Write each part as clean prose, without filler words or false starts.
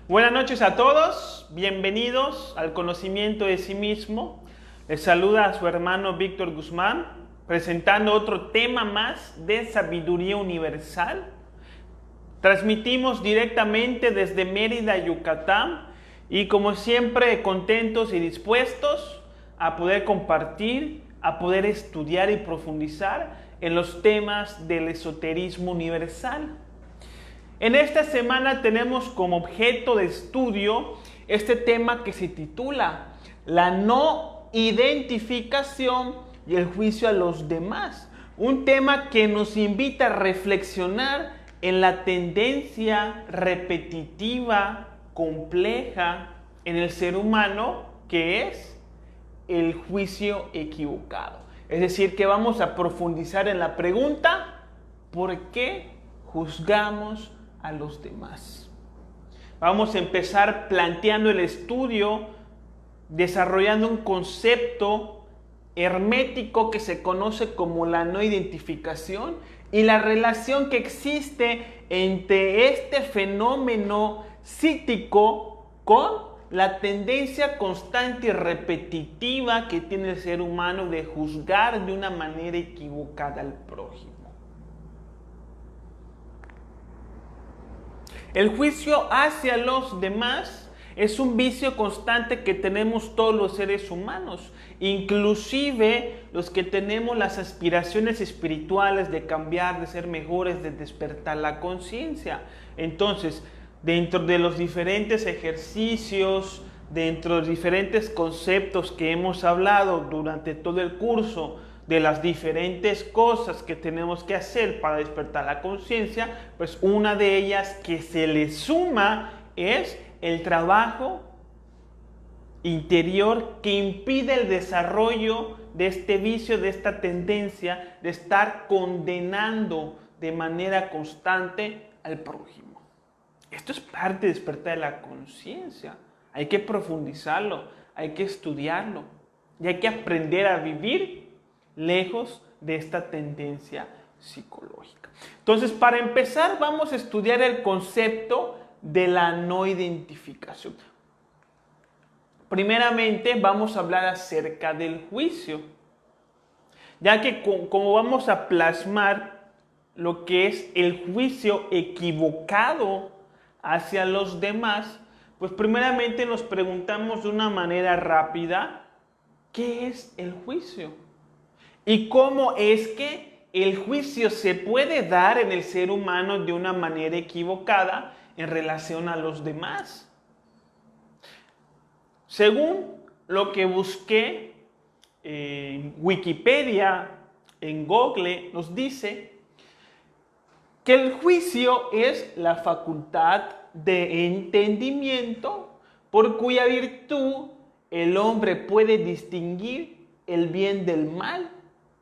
Buenas noches a todos, bienvenidos al conocimiento de sí mismo. Les saluda a su hermano Víctor Guzmán, presentando otro tema más de sabiduría universal. Transmitimos directamente desde Mérida, Yucatán, y como siempre contentos y dispuestos a poder compartir, a poder estudiar y profundizar en los temas del esoterismo universal. En esta semana tenemos como objeto de estudio este tema que se titula La no identificación y el juicio a los demás. Un tema que nos invita a reflexionar en la tendencia repetitiva, compleja en el ser humano, que es el juicio equivocado. Es decir, que vamos a profundizar en la pregunta: ¿por qué juzgamos a los demás? Vamos a empezar planteando el estudio, desarrollando un concepto hermético que se conoce como la no identificación y la relación que existe entre este fenómeno psíquico con la tendencia constante y repetitiva que tiene el ser humano de juzgar de una manera equivocada al prójimo. El juicio hacia los demás es un vicio constante que tenemos todos los seres humanos, inclusive los que tenemos las aspiraciones espirituales de cambiar, de ser mejores, de despertar la conciencia. Entonces, dentro de los diferentes ejercicios, dentro de los diferentes conceptos que hemos hablado durante todo el curso, de las diferentes cosas que tenemos que hacer para despertar la conciencia, pues una de ellas que se le suma es el trabajo interior que impide el desarrollo de este vicio, de esta tendencia de estar condenando de manera constante al prójimo. Esto es parte de despertar la conciencia. Hay que profundizarlo, hay que estudiarlo y hay que aprender a vivir lejos de esta tendencia psicológica. Entonces, para empezar, vamos a estudiar el concepto de la no identificación. Primeramente, vamos a hablar acerca del juicio, ya que como vamos a plasmar lo que es el juicio equivocado hacia los demás, pues primeramente nos preguntamos de una manera rápida, ¿qué es el juicio? ¿Y cómo es que el juicio se puede dar en el ser humano de una manera equivocada en relación a los demás? Según lo que busqué en Wikipedia, en Google, nos dice que el juicio es la facultad de entendimiento por cuya virtud el hombre puede distinguir el bien del mal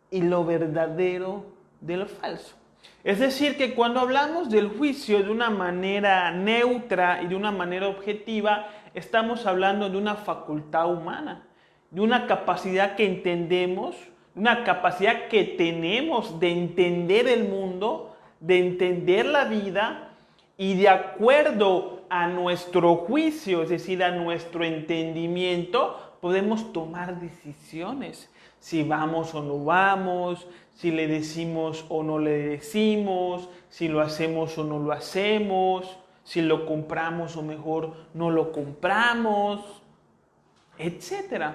y lo verdadero de lo falso. Es decir, que cuando hablamos del juicio de una manera neutra y de una manera objetiva, estamos hablando de una facultad humana, de una capacidad que entendemos, una capacidad que tenemos de entender el mundo, de entender la vida, y de acuerdo a nuestro juicio, es decir, a nuestro entendimiento, podemos tomar decisiones. Si vamos o no vamos, si le decimos o no le decimos, si lo hacemos o no lo hacemos, si lo compramos o mejor no lo compramos, etc.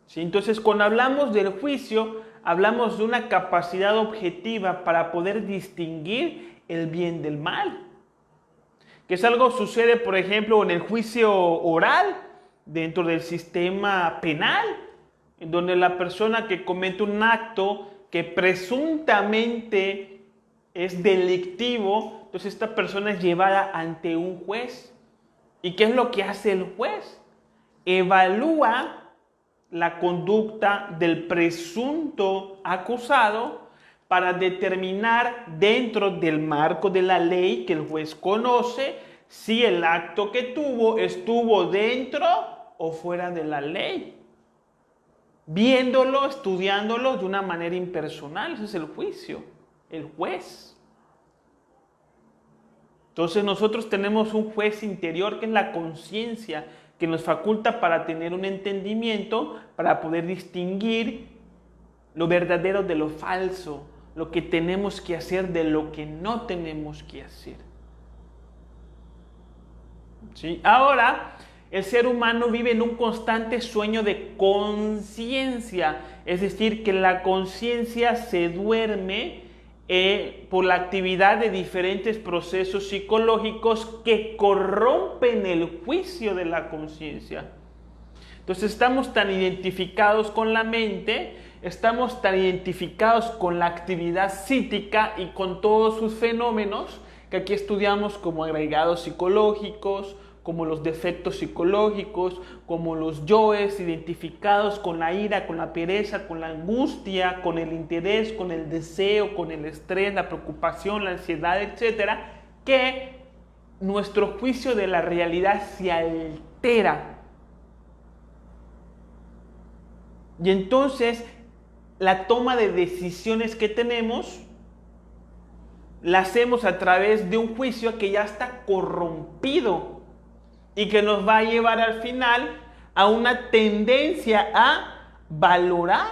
¿Sí? Entonces, cuando hablamos del juicio, hablamos de una capacidad objetiva para poder distinguir el bien del mal. Que es algo que sucede, por ejemplo, en el juicio oral, dentro del sistema penal, en donde la persona que comete un acto que presuntamente es delictivo, entonces esta persona es llevada ante un juez. ¿Y qué es lo que hace el juez? Evalúa la conducta del presunto acusado para determinar dentro del marco de la ley que el juez conoce si el acto que tuvo estuvo dentro o fuera de la ley. Viéndolo, estudiándolo de una manera impersonal. Ese es el juicio, el juez. Entonces nosotros tenemos un juez interior que es la conciencia, que nos faculta para tener un entendimiento, para poder distinguir lo verdadero de lo falso, lo que tenemos que hacer de lo que no tenemos que hacer. ¿Sí? Ahora, el ser humano vive en un constante sueño de conciencia, es decir, que la conciencia se duerme por la actividad de diferentes procesos psicológicos que corrompen el juicio de la conciencia. Entonces estamos tan identificados con la mente, estamos tan identificados con la actividad psíquica y con todos sus fenómenos que aquí estudiamos como agregados psicológicos, como los defectos psicológicos, como los yoes identificados con la ira, con la pereza, con la angustia, con el interés, con el deseo, con el estrés, la preocupación, la ansiedad, etcétera, que nuestro juicio de la realidad se altera. Y entonces la toma de decisiones que tenemos la hacemos a través de un juicio que ya está corrompido y que nos va a llevar al final a una tendencia a valorar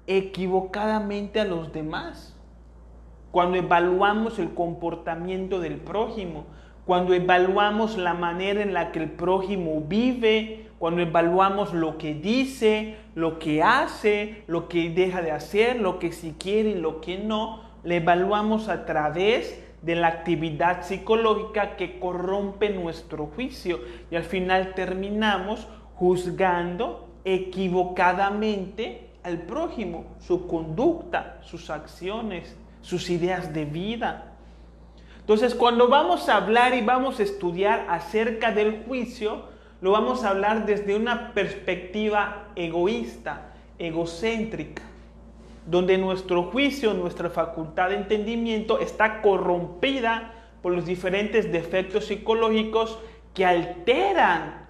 equivocadamente a los demás. Cuando evaluamos el comportamiento del prójimo, cuando evaluamos la manera en la que el prójimo vive, cuando evaluamos lo que dice, lo que hace, lo que deja de hacer, lo que sí quiere y lo que no, le evaluamos a través de la actividad psicológica que corrompe nuestro juicio y al final terminamos juzgando equivocadamente al prójimo, su conducta, sus acciones, sus ideas de vida. Entonces, cuando vamos a hablar y vamos a estudiar acerca del juicio, lo vamos a hablar desde una perspectiva egoísta, egocéntrica, donde nuestro juicio, nuestra facultad de entendimiento está corrompida por los diferentes defectos psicológicos que alteran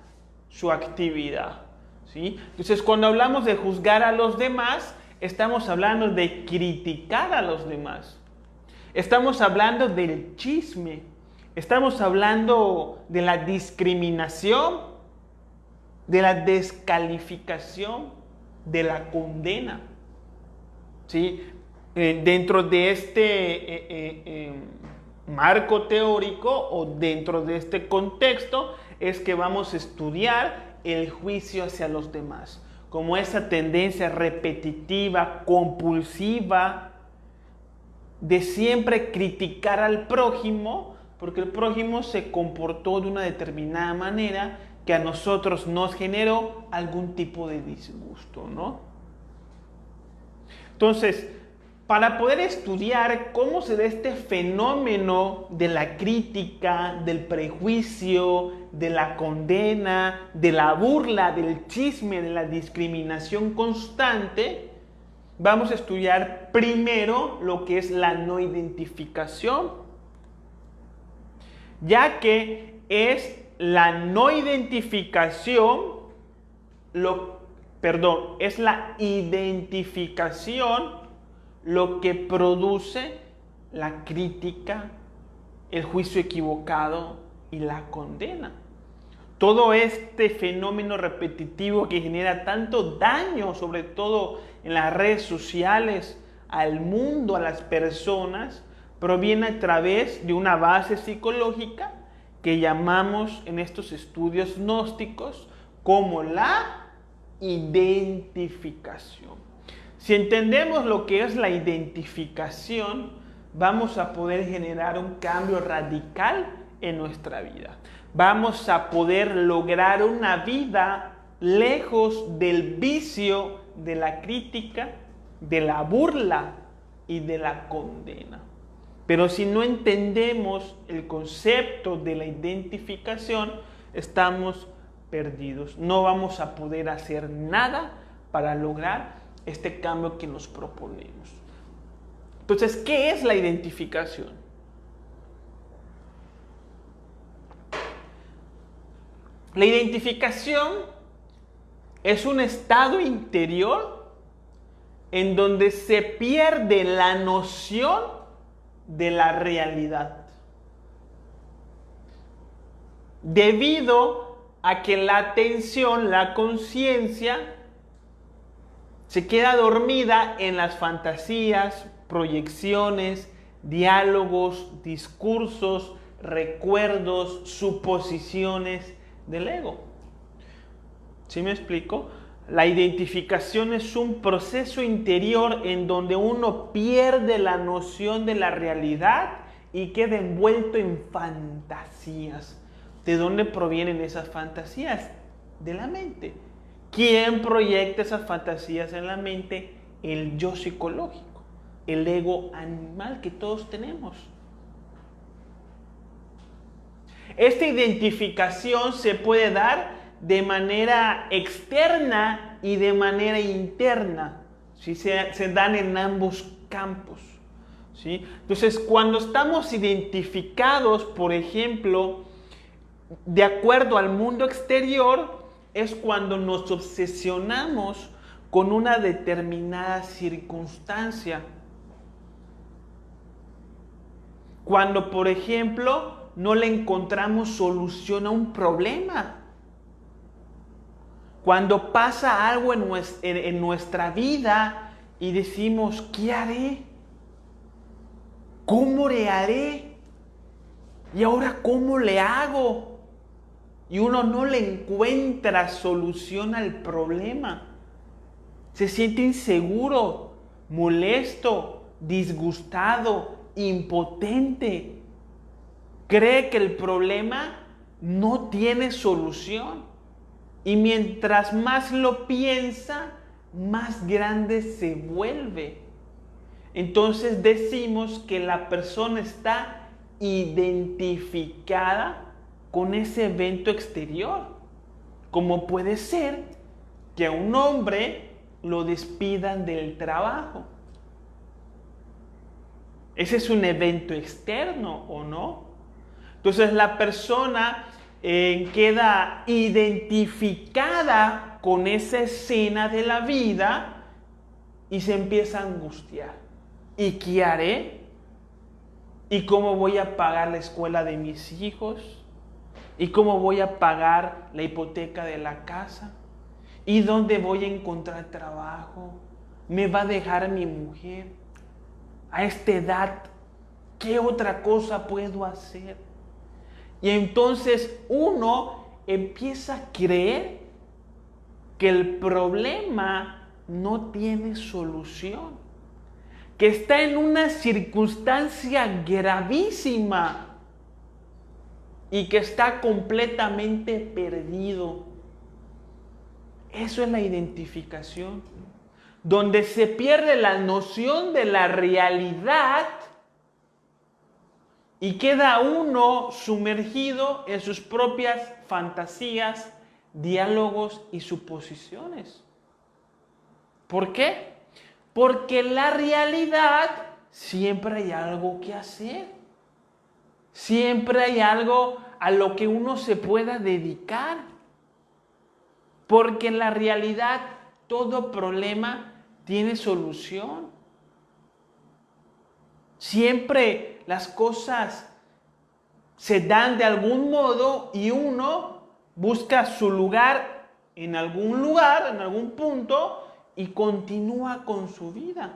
su actividad, ¿sí? Entonces, cuando hablamos de juzgar a los demás, estamos hablando de criticar a los demás. Estamos hablando del chisme, estamos hablando de la discriminación, de la descalificación, de la condena. ¿Sí? Dentro de este marco teórico o dentro de este contexto es que vamos a estudiar el juicio hacia los demás, como esa tendencia repetitiva, compulsiva, de siempre criticar al prójimo, porque el prójimo se comportó de una determinada manera que a nosotros nos generó algún tipo de disgusto, ¿no? Entonces, para poder estudiar cómo se da este fenómeno de la crítica, del prejuicio, de la condena, de la burla, del chisme, de la discriminación constante, vamos a estudiar primero lo que es la no identificación, ya que es la no identificación, es la identificación lo que produce la crítica, el juicio equivocado y la condena. Todo este fenómeno repetitivo que genera tanto daño, sobre todo en las redes sociales, al mundo, a las personas, proviene a través de una base psicológica que llamamos en estos estudios gnósticos como la identificación. Si entendemos lo que es la identificación, vamos a poder generar un cambio radical en nuestra vida. Vamos a poder lograr una vida lejos del vicio, de la crítica, de la burla y de la condena. Pero si no entendemos el concepto de la identificación, estamos perdidos. No vamos a poder hacer nada para lograr este cambio que nos proponemos. Entonces, ¿qué es la identificación? La identificación es un estado interior en donde se pierde la noción de la realidad. debido a que la atención, la conciencia, se queda dormida en las fantasías, proyecciones, diálogos, discursos, recuerdos, suposiciones del ego. ¿Sí me explico? La identificación es un proceso interior en donde uno pierde la noción de la realidad y queda envuelto en fantasías. ¿De dónde provienen esas fantasías? De la mente. ¿Quién proyecta esas fantasías en la mente? El yo psicológico, el ego animal que todos tenemos. Esta identificación se puede dar de manera externa y de manera interna. ¿Sí? Se dan en ambos campos. ¿Sí? Entonces, cuando estamos identificados, por ejemplo, de acuerdo al mundo exterior, es cuando nos obsesionamos con una determinada circunstancia. Cuando, por ejemplo, no le encontramos solución a un problema. Cuando pasa algo en nuestra vida y decimos, ¿qué haré? ¿Cómo le haré? ¿Y ahora cómo le hago? Y uno no le encuentra solución al problema. Se siente inseguro, molesto, disgustado, impotente. Cree que el problema no tiene solución. Y mientras más lo piensa, más grande se vuelve. Entonces decimos que la persona está identificada con ese evento exterior. Como puede ser que a un hombre lo despidan del trabajo. Ese es un evento externo, ¿o no? Entonces la persona queda identificada con esa escena de la vida y se empieza a angustiar. ¿Y qué haré? ¿Y cómo voy a pagar la escuela de mis hijos? ¿Y cómo voy a pagar la hipoteca de la casa? ¿Y dónde voy a encontrar trabajo? ¿Me va a dejar mi mujer? A esta edad, ¿qué otra cosa puedo hacer? Y entonces uno empieza a creer que el problema no tiene solución, que está en una circunstancia gravísima y que está completamente perdido. Eso es la identificación, donde se pierde la noción de la realidad y queda uno sumergido en sus propias fantasías, diálogos y suposiciones. ¿Por qué? Porque en la realidad siempre hay algo que hacer. Siempre hay algo a lo que uno se pueda dedicar. Porque en la realidad todo problema tiene solución. Siempre las cosas se dan de algún modo y uno busca su lugar, en algún punto, y continúa con su vida.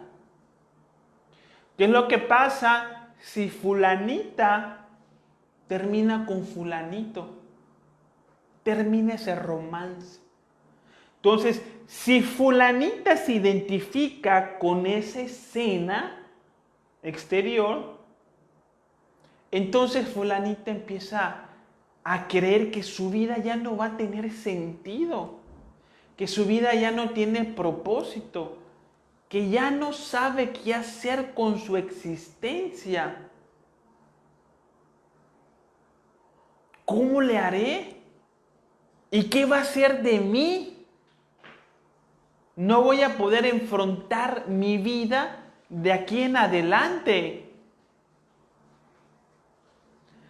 ¿Qué es lo que pasa si fulanita termina con fulanito? Termina ese romance. Entonces, si fulanita se identifica con esa escena exterior, entonces fulanita empieza a creer que su vida ya no va a tener sentido, que su vida ya no tiene propósito, que ya no sabe qué hacer con su existencia. ¿Cómo le haré? ¿Y qué va a hacer de mí? No voy a poder enfrentar mi vida de aquí en adelante.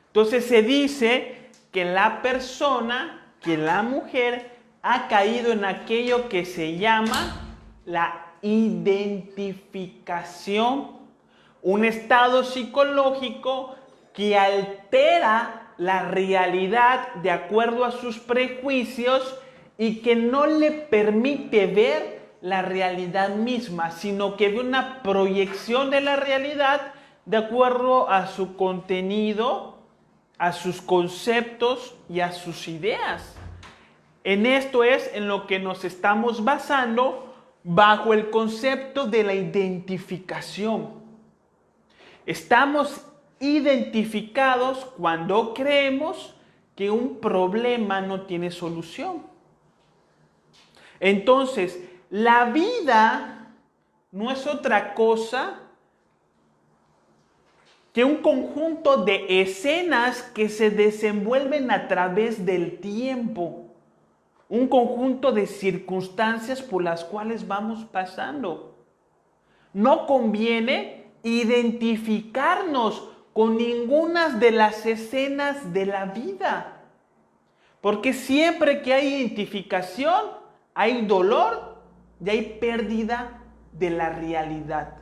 Entonces se dice que la persona, que la mujer, ha caído en aquello que se llama la identificación, un estado psicológico que altera la realidad de acuerdo a sus prejuicios y que no le permite ver la realidad misma, sino que ve una proyección de la realidad de acuerdo a su contenido, a sus conceptos y a sus ideas. En esto es en lo que nos estamos basando bajo el concepto de la identificación. Estamos identificados cuando creemos que un problema no tiene solución. Entonces, la vida no es otra cosa que un conjunto de escenas que se desenvuelven a través del tiempo. Un conjunto de circunstancias por las cuales vamos pasando. No conviene identificarnos con ninguna de las escenas de la vida. Porque siempre que hay identificación, hay dolor y hay pérdida de la realidad.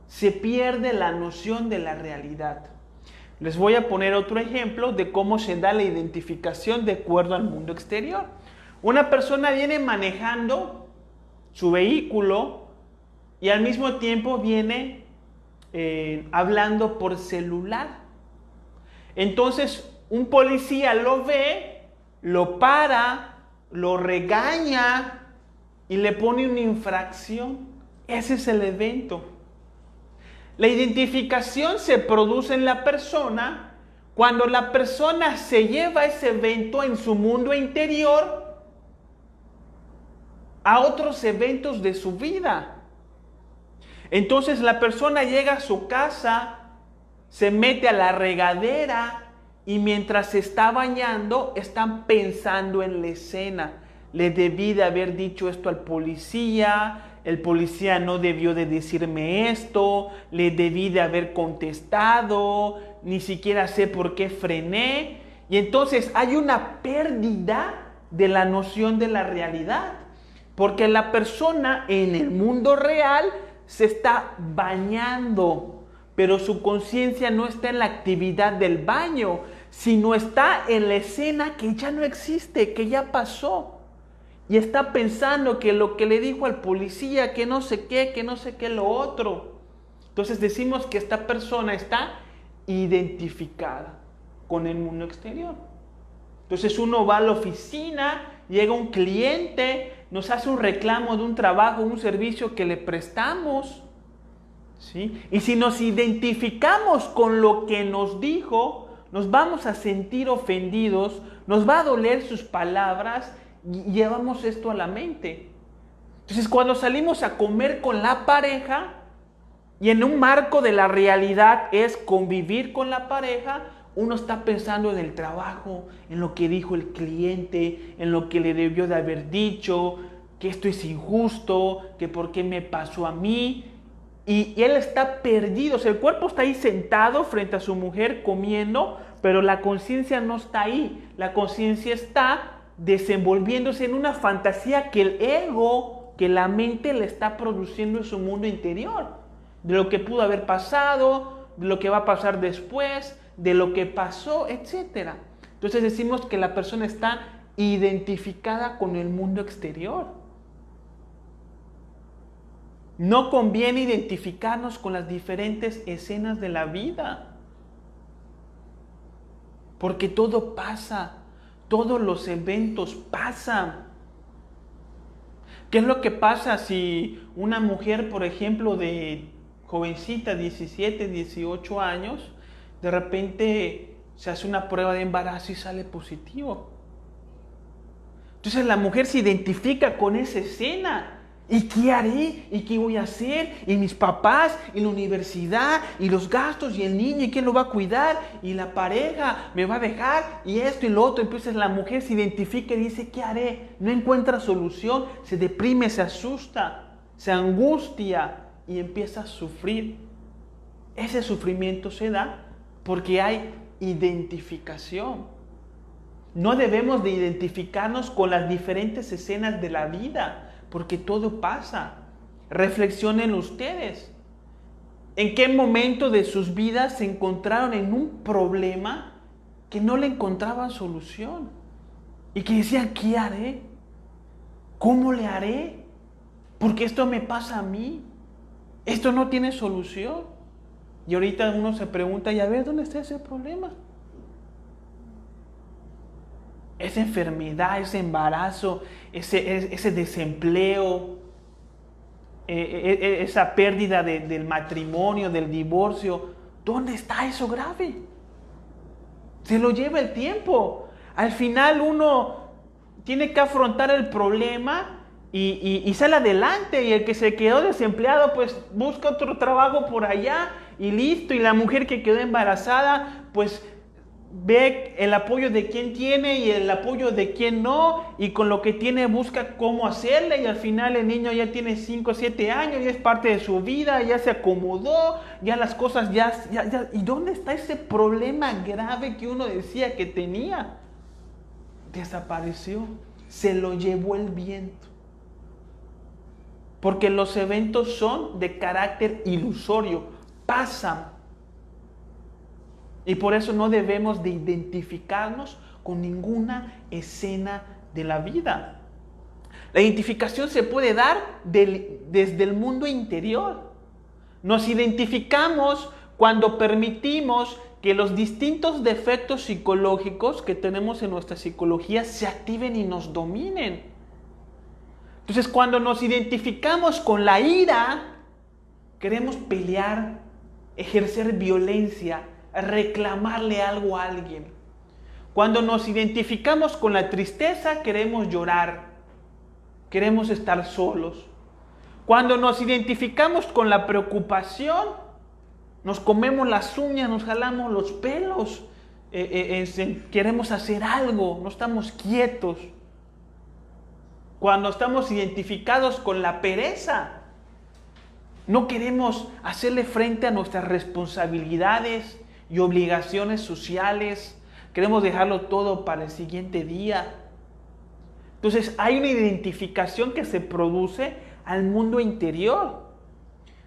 Se pierde la noción de la realidad. Les voy a poner otro ejemplo de cómo se da la identificación de acuerdo al mundo exterior. Una persona viene manejando su vehículo y al mismo tiempo viene hablando por celular. Entonces un policía lo ve, lo para, lo regaña y le pone una infracción. Ese es el evento. La identificación se produce en la persona cuando la persona se lleva ese evento en su mundo interior a otros eventos de su vida. Entonces la persona llega a su casa, se mete a la regadera y mientras se está bañando están pensando en la escena. Le debí de haber dicho esto al policía, el policía no debió de decirme esto, le debí de haber contestado, ni siquiera sé por qué frené. Y entonces hay una pérdida de la noción de la realidad. Porque la persona en el mundo real se está bañando, pero su conciencia no está en la actividad del baño, sino está en la escena que ya no existe, que ya pasó. Y está pensando que lo que le dijo al policía, que no sé qué lo otro. Entonces decimos que esta persona está identificada con el mundo exterior. Entonces uno va a la oficina, llega un cliente, nos hace un reclamo de un trabajo, un servicio que le prestamos, ¿sí? Y si nos identificamos con lo que nos dijo, nos vamos a sentir ofendidos, nos va a doler sus palabras y llevamos esto a la mente. Entonces cuando salimos a comer con la pareja y en un marco de la realidad es convivir con la pareja, uno está pensando en el trabajo, en lo que dijo el cliente, en lo que le debió de haber dicho, que esto es injusto, que por qué me pasó a mí. Y él está perdido, o sea, el cuerpo está ahí sentado frente a su mujer comiendo, pero la conciencia no está ahí. La conciencia está desenvolviéndose en una fantasía que el ego, que la mente le está produciendo en su mundo interior. De lo que pudo haber pasado, de lo que va a pasar después, de lo que pasó, etc. Entonces decimos que la persona está identificada con el mundo exterior. No conviene identificarnos con las diferentes escenas de la vida. Porque todo pasa, todos los eventos pasan. ¿Qué es lo que pasa si una mujer, por ejemplo, de jovencita, 17, 18 años, de repente se hace una prueba de embarazo y sale positivo? Entonces la mujer se identifica con esa escena. ¿Y qué haré? ¿Y qué voy a hacer? ¿Y mis papás? ¿Y la universidad? ¿Y los gastos? ¿Y el niño? ¿Y quién lo va a cuidar? ¿Y la pareja? ¿Me va a dejar? ¿Y esto y lo otro? Entonces la mujer se identifica y dice, ¿qué haré? No encuentra solución, se deprime, se asusta, se angustia y empieza a sufrir. Ese sufrimiento se da porque hay identificación. No debemos de identificarnos con las diferentes escenas de la vida, porque todo pasa. Reflexionen ustedes. ¿En qué momento de sus vidas se encontraron en un problema que no le encontraban solución y que decían, ¿qué haré? ¿Cómo le haré? Porque esto me pasa a mí. Esto no tiene solución. Y ahorita uno se pregunta, y a ver, ¿dónde está ese problema? Esa enfermedad, ese embarazo, ese desempleo, esa pérdida del matrimonio, del divorcio. ¿Dónde está eso grave? Se lo lleva el tiempo. Al final uno tiene que afrontar el problema y sale adelante. Y el que se quedó desempleado, pues busca otro trabajo por allá y listo. Y la mujer que quedó embarazada, pues ve el apoyo de quien tiene y el apoyo de quien no, y con lo que tiene busca cómo hacerle, y al final el niño ya tiene 5 o 7 años, ya es parte de su vida, ya se acomodó, ya las cosas ya. ¿Y dónde está ese problema grave que uno decía que tenía? Desapareció, se lo llevó el viento. Porque los eventos son de carácter ilusorio, pasan. Y por eso no debemos de identificarnos con ninguna escena de la vida. La identificación se puede dar desde el mundo interior. Nos identificamos cuando permitimos que los distintos defectos psicológicos que tenemos en nuestra psicología se activen y nos dominen. Entonces, cuando nos identificamos con la ira, queremos pelear, ejercer violencia, reclamarle algo a alguien. Cuando nos identificamos con la tristeza, queremos llorar, queremos estar solos. Cuando nos identificamos con la preocupación, nos comemos las uñas, nos jalamos los pelos, queremos hacer algo, no estamos quietos. Cuando estamos identificados con la pereza, no queremos hacerle frente a nuestras responsabilidades y obligaciones sociales. Queremos dejarlo todo para el siguiente día. Entonces hay una identificación que se produce al mundo interior.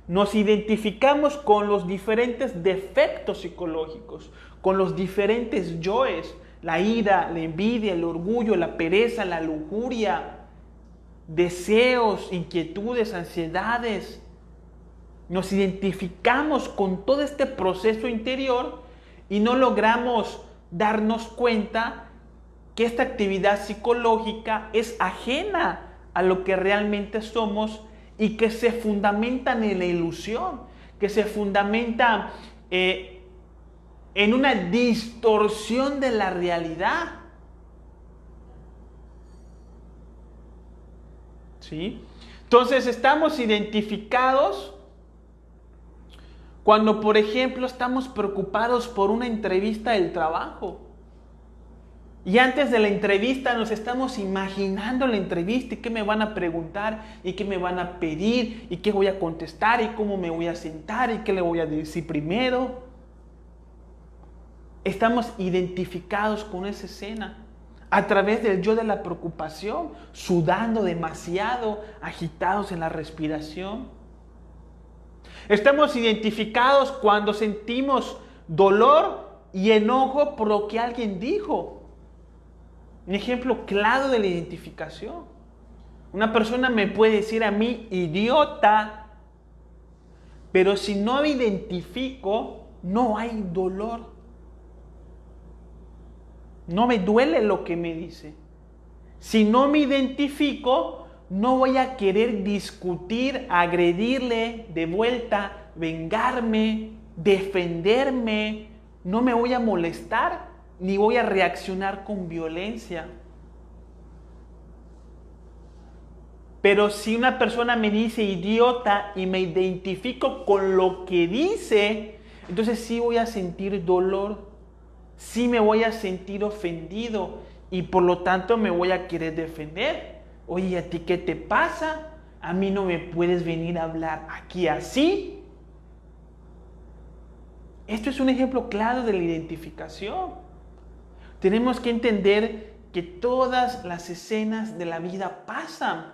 Nos identificamos con los diferentes defectos psicológicos, con los diferentes yoes, la ira, la envidia, el orgullo, la pereza, la lujuria, deseos, inquietudes, ansiedades. Nos identificamos con todo este proceso interior y no logramos darnos cuenta que esta actividad psicológica es ajena a lo que realmente somos y que se fundamenta en la ilusión, que se fundamenta en una distorsión de la realidad. ¿Sí? Entonces estamos identificados cuando, por ejemplo, estamos preocupados por una entrevista del trabajo. Y antes de la entrevista nos estamos imaginando la entrevista y qué me van a preguntar y qué me van a pedir y qué voy a contestar y cómo me voy a sentar y qué le voy a decir primero. Estamos identificados con esa escena a través del yo de la preocupación, sudando demasiado, agitados en la respiración. Estamos identificados cuando sentimos dolor y enojo por lo que alguien dijo. Un ejemplo claro de la identificación. Una persona me puede decir a mí idiota, pero si no me identifico, no hay dolor. No me duele lo que me dice. Si no me identifico, no voy a querer discutir, agredirle de vuelta, vengarme, defenderme. No me voy a molestar ni voy a reaccionar con violencia. Pero si una persona me dice idiota y me identifico con lo que dice, entonces sí voy a sentir dolor, sí me voy a sentir ofendido y por lo tanto me voy a querer defender. Oye, ¿a ti qué te pasa? A mí no me puedes venir a hablar aquí así. Esto es un ejemplo claro de la identificación. Tenemos que entender que todas las escenas de la vida pasan.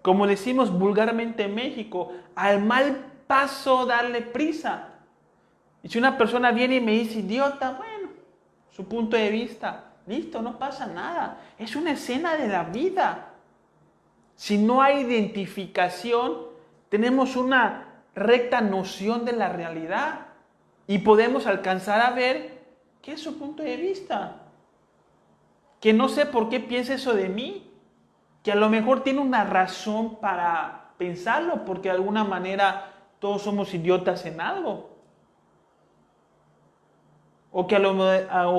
Como decimos vulgarmente en México, al mal paso darle prisa. Y si una persona viene y me dice idiota, bueno, su punto de vista. Listo, no pasa nada. Es una escena de la vida. Si no hay identificación, tenemos una recta noción de la realidad y podemos alcanzar a ver qué es su punto de vista. Que no sé por qué piensa eso de mí, que a lo mejor tiene una razón para pensarlo, porque de alguna manera todos somos idiotas en algo. O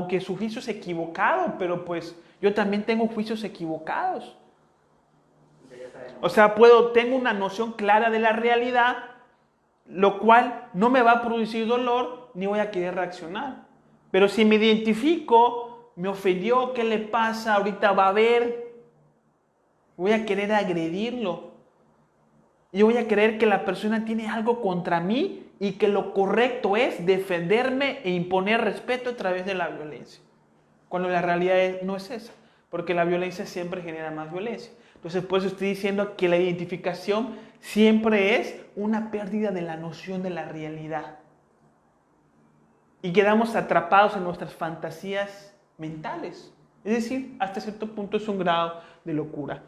que su juicio es equivocado, pero pues yo también tengo juicios equivocados. O sea, tengo una noción clara de la realidad, lo cual no me va a producir dolor ni voy a querer reaccionar. Pero si me identifico, me ofendió, ¿qué le pasa? Ahorita va a ver, voy a querer agredirlo. Yo voy a creer que la persona tiene algo contra mí y que lo correcto es defenderme e imponer respeto a través de la violencia. Cuando la realidad no es esa, porque la violencia siempre genera más violencia. Entonces, por eso estoy diciendo que la identificación siempre es una pérdida de la noción de la realidad. Y quedamos atrapados en nuestras fantasías mentales. Es decir, hasta cierto punto es un grado de locura.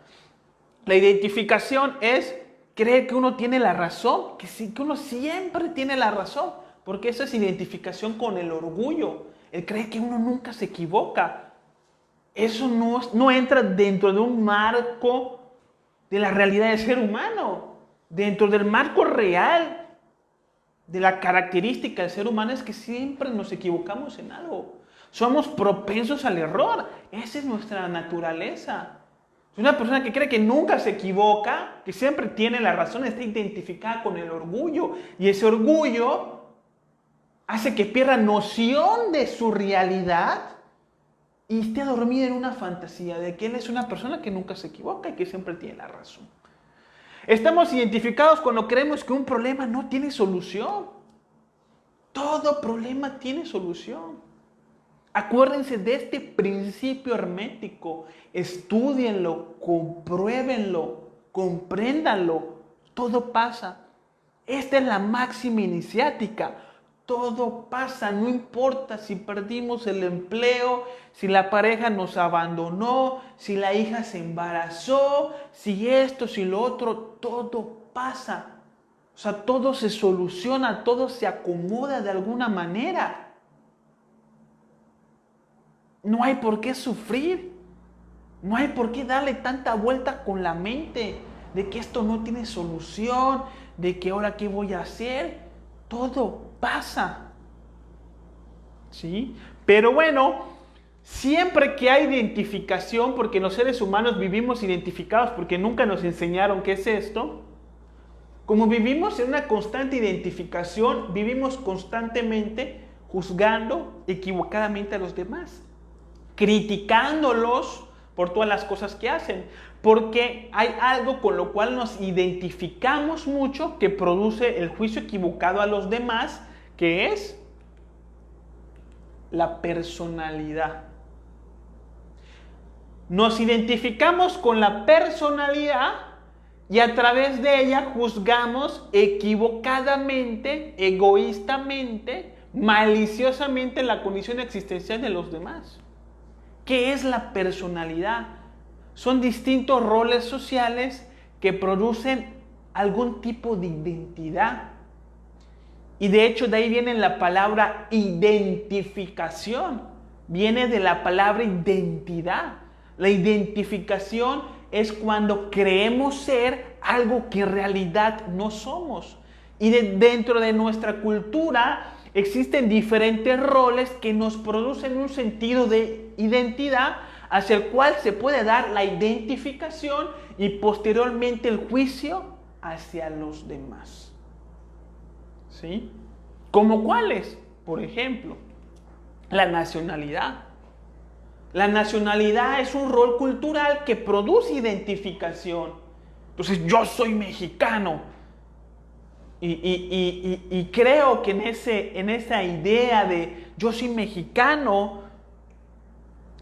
La identificación es creer que uno tiene la razón, que uno siempre tiene la razón, porque eso es identificación con el orgullo, el creer que uno nunca se equivoca. Eso no entra dentro de un marco de la realidad del ser humano. Dentro del marco real de la característica del ser humano es que siempre nos equivocamos en algo. Somos propensos al error. Esa es nuestra naturaleza. Una persona que cree que nunca se equivoca, que siempre tiene la razón, está identificada con el orgullo. Y ese orgullo hace que pierda noción de su realidad y esté dormida en una fantasía de que él es una persona que nunca se equivoca y que siempre tiene la razón. Estamos identificados cuando creemos que un problema no tiene solución. Todo problema tiene solución. Acuérdense de este principio hermético. Estúdienlo, compruébenlo, compréndanlo. Todo pasa. Esta es la máxima iniciática. Todo pasa, no importa si perdimos el empleo, si la pareja nos abandonó, si la hija se embarazó, si esto, si lo otro, todo pasa. O sea, todo se soluciona, todo se acomoda de alguna manera. No hay por qué sufrir, no hay por qué darle tanta vuelta con la mente de que esto no tiene solución, de que ahora qué voy a hacer. Todo pasa, ¿sí? Pero bueno, siempre que hay identificación, porque los seres humanos vivimos identificados porque nunca nos enseñaron qué es esto, como vivimos en una constante identificación, vivimos constantemente juzgando equivocadamente a los demás, criticándolos por todas las cosas que hacen, porque hay algo con lo cual nos identificamos mucho que produce el juicio equivocado a los demás, que es la personalidad. Nos identificamos con la personalidad y a través de ella juzgamos equivocadamente, egoístamente, maliciosamente la condición existencial de los demás. ¿Qué es la personalidad? Son distintos roles sociales que producen algún tipo de identidad. Y de hecho de ahí viene la palabra identificación. Viene de la palabra identidad. La identificación es cuando creemos ser algo que en realidad no somos. Y dentro de nuestra cultura existen diferentes roles que nos producen un sentido de identidad hacia el cual se puede dar la identificación y posteriormente el juicio hacia los demás. ¿Sí? ¿Cómo cuáles? Por ejemplo, la nacionalidad. La nacionalidad es un rol cultural que produce identificación. Entonces, yo soy mexicano. Y creo que en esa idea de yo soy mexicano,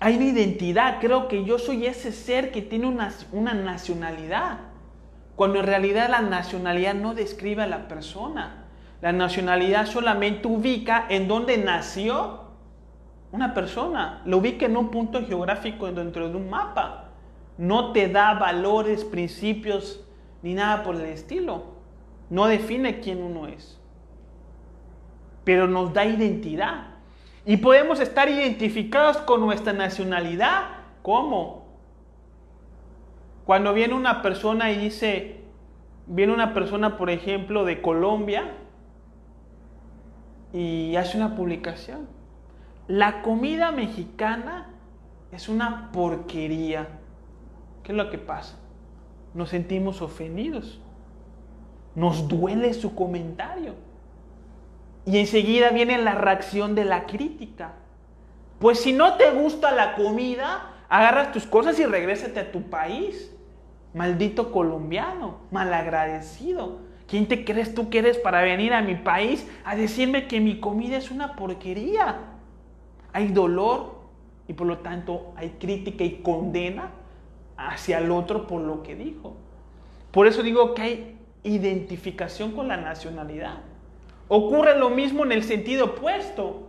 hay una identidad. Creo que yo soy ese ser que tiene una nacionalidad. Cuando en realidad la nacionalidad no describe a la persona. La nacionalidad solamente ubica en dónde nació una persona, lo ubica en un punto geográfico dentro de un mapa. No te da valores, principios, ni nada por el estilo. No define quién uno es. Pero nos da identidad. Y podemos estar identificados con nuestra nacionalidad. ¿Cómo? Cuando viene una persona y dice, viene una persona, por ejemplo, de Colombia y hace una publicación. La comida mexicana es una porquería. ¿Qué es lo que pasa? Nos sentimos ofendidos. Nos duele su comentario. Y enseguida viene la reacción de la crítica. Pues si no te gusta la comida, agarras tus cosas y regrésate a tu país. Maldito colombiano, malagradecido. ¿Quién te crees tú que eres para venir a mi país a decirme que mi comida es una porquería? Hay dolor y por lo tanto hay crítica y condena hacia el otro por lo que dijo. Por eso digo que hay identificación con la nacionalidad. Ocurre lo mismo en el sentido opuesto.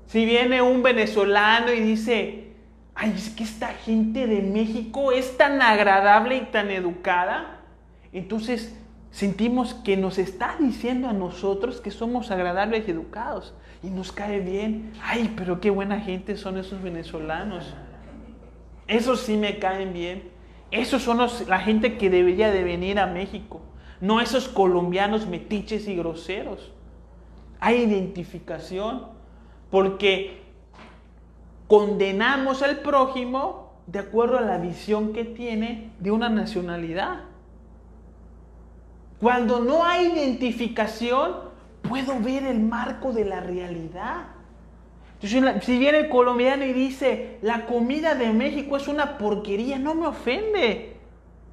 Si viene un venezolano y dice, ay, es que esta gente de México es tan agradable y tan educada, entonces sentimos que nos está diciendo a nosotros que somos agradables y educados y nos cae bien. Ay, pero qué buena gente son esos venezolanos. Esos sí me caen bien. Esos son la gente que debería de venir a México. No esos colombianos metiches y groseros. Hay identificación porque condenamos al prójimo de acuerdo a la visión que tiene de una nacionalidad. Cuando no hay identificación, puedo ver el marco de la realidad. Entonces, si viene el colombiano y dice, la comida de México es una porquería, no me ofende,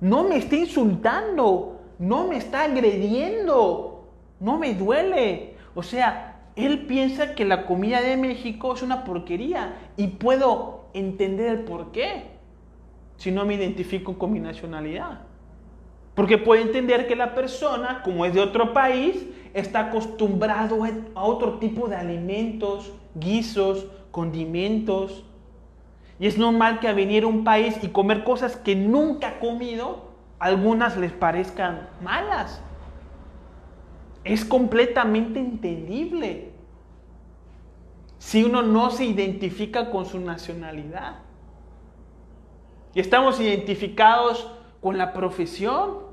no me está insultando, no me está agrediendo, no me duele. O sea, él piensa que la comida de México es una porquería y puedo entender el por qué si no me identifico con mi nacionalidad. Porque puedo entender que la persona, como es de otro país, está acostumbrado a otro tipo de alimentos, guisos, condimentos. Y es normal que a venir a un país y comer cosas que nunca ha comido, algunas les parezcan malas. Es completamente entendible si uno no se identifica con su nacionalidad. Y estamos identificados con la profesión.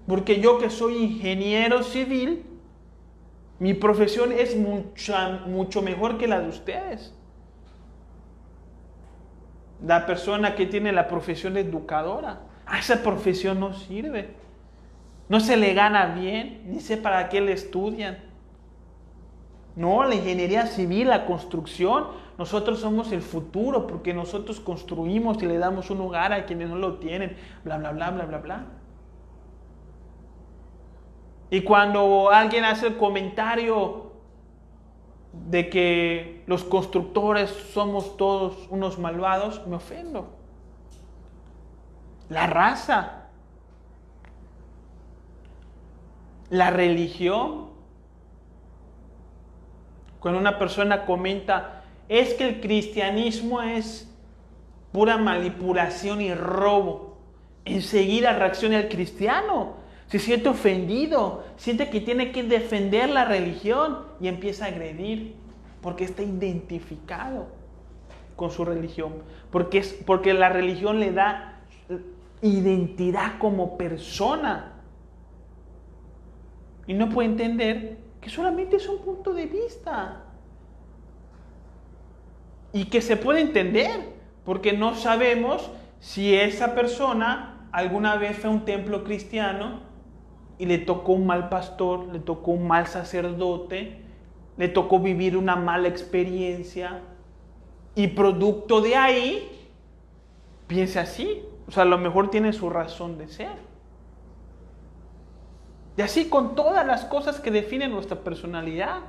Porque yo que soy ingeniero civil, mi profesión es mucho mejor que la de ustedes. La persona que tiene la profesión de educadora, esa profesión no sirve. No se le gana bien, ni sé para qué le estudian. No, la ingeniería civil, la construcción, nosotros somos el futuro porque nosotros construimos y le damos un hogar a quienes no lo tienen, bla, bla, bla, bla, bla, bla. Y cuando alguien hace el comentario de que los constructores somos todos unos malvados, me ofendo. La raza, la religión. Cuando una persona comenta, es que el cristianismo es pura manipulación y robo, enseguida reacciona el cristiano. Se siente ofendido, siente que tiene que defender la religión y empieza a agredir porque está identificado con su religión, porque la religión le da identidad como persona y no puede entender que solamente es un punto de vista y que se puede entender porque no sabemos si esa persona alguna vez fue a un templo cristiano y le tocó un mal pastor, le tocó un mal sacerdote, le tocó vivir una mala experiencia y producto de ahí piensa así. O sea, a lo mejor tiene su razón de ser. Y así con todas las cosas que definen nuestra personalidad,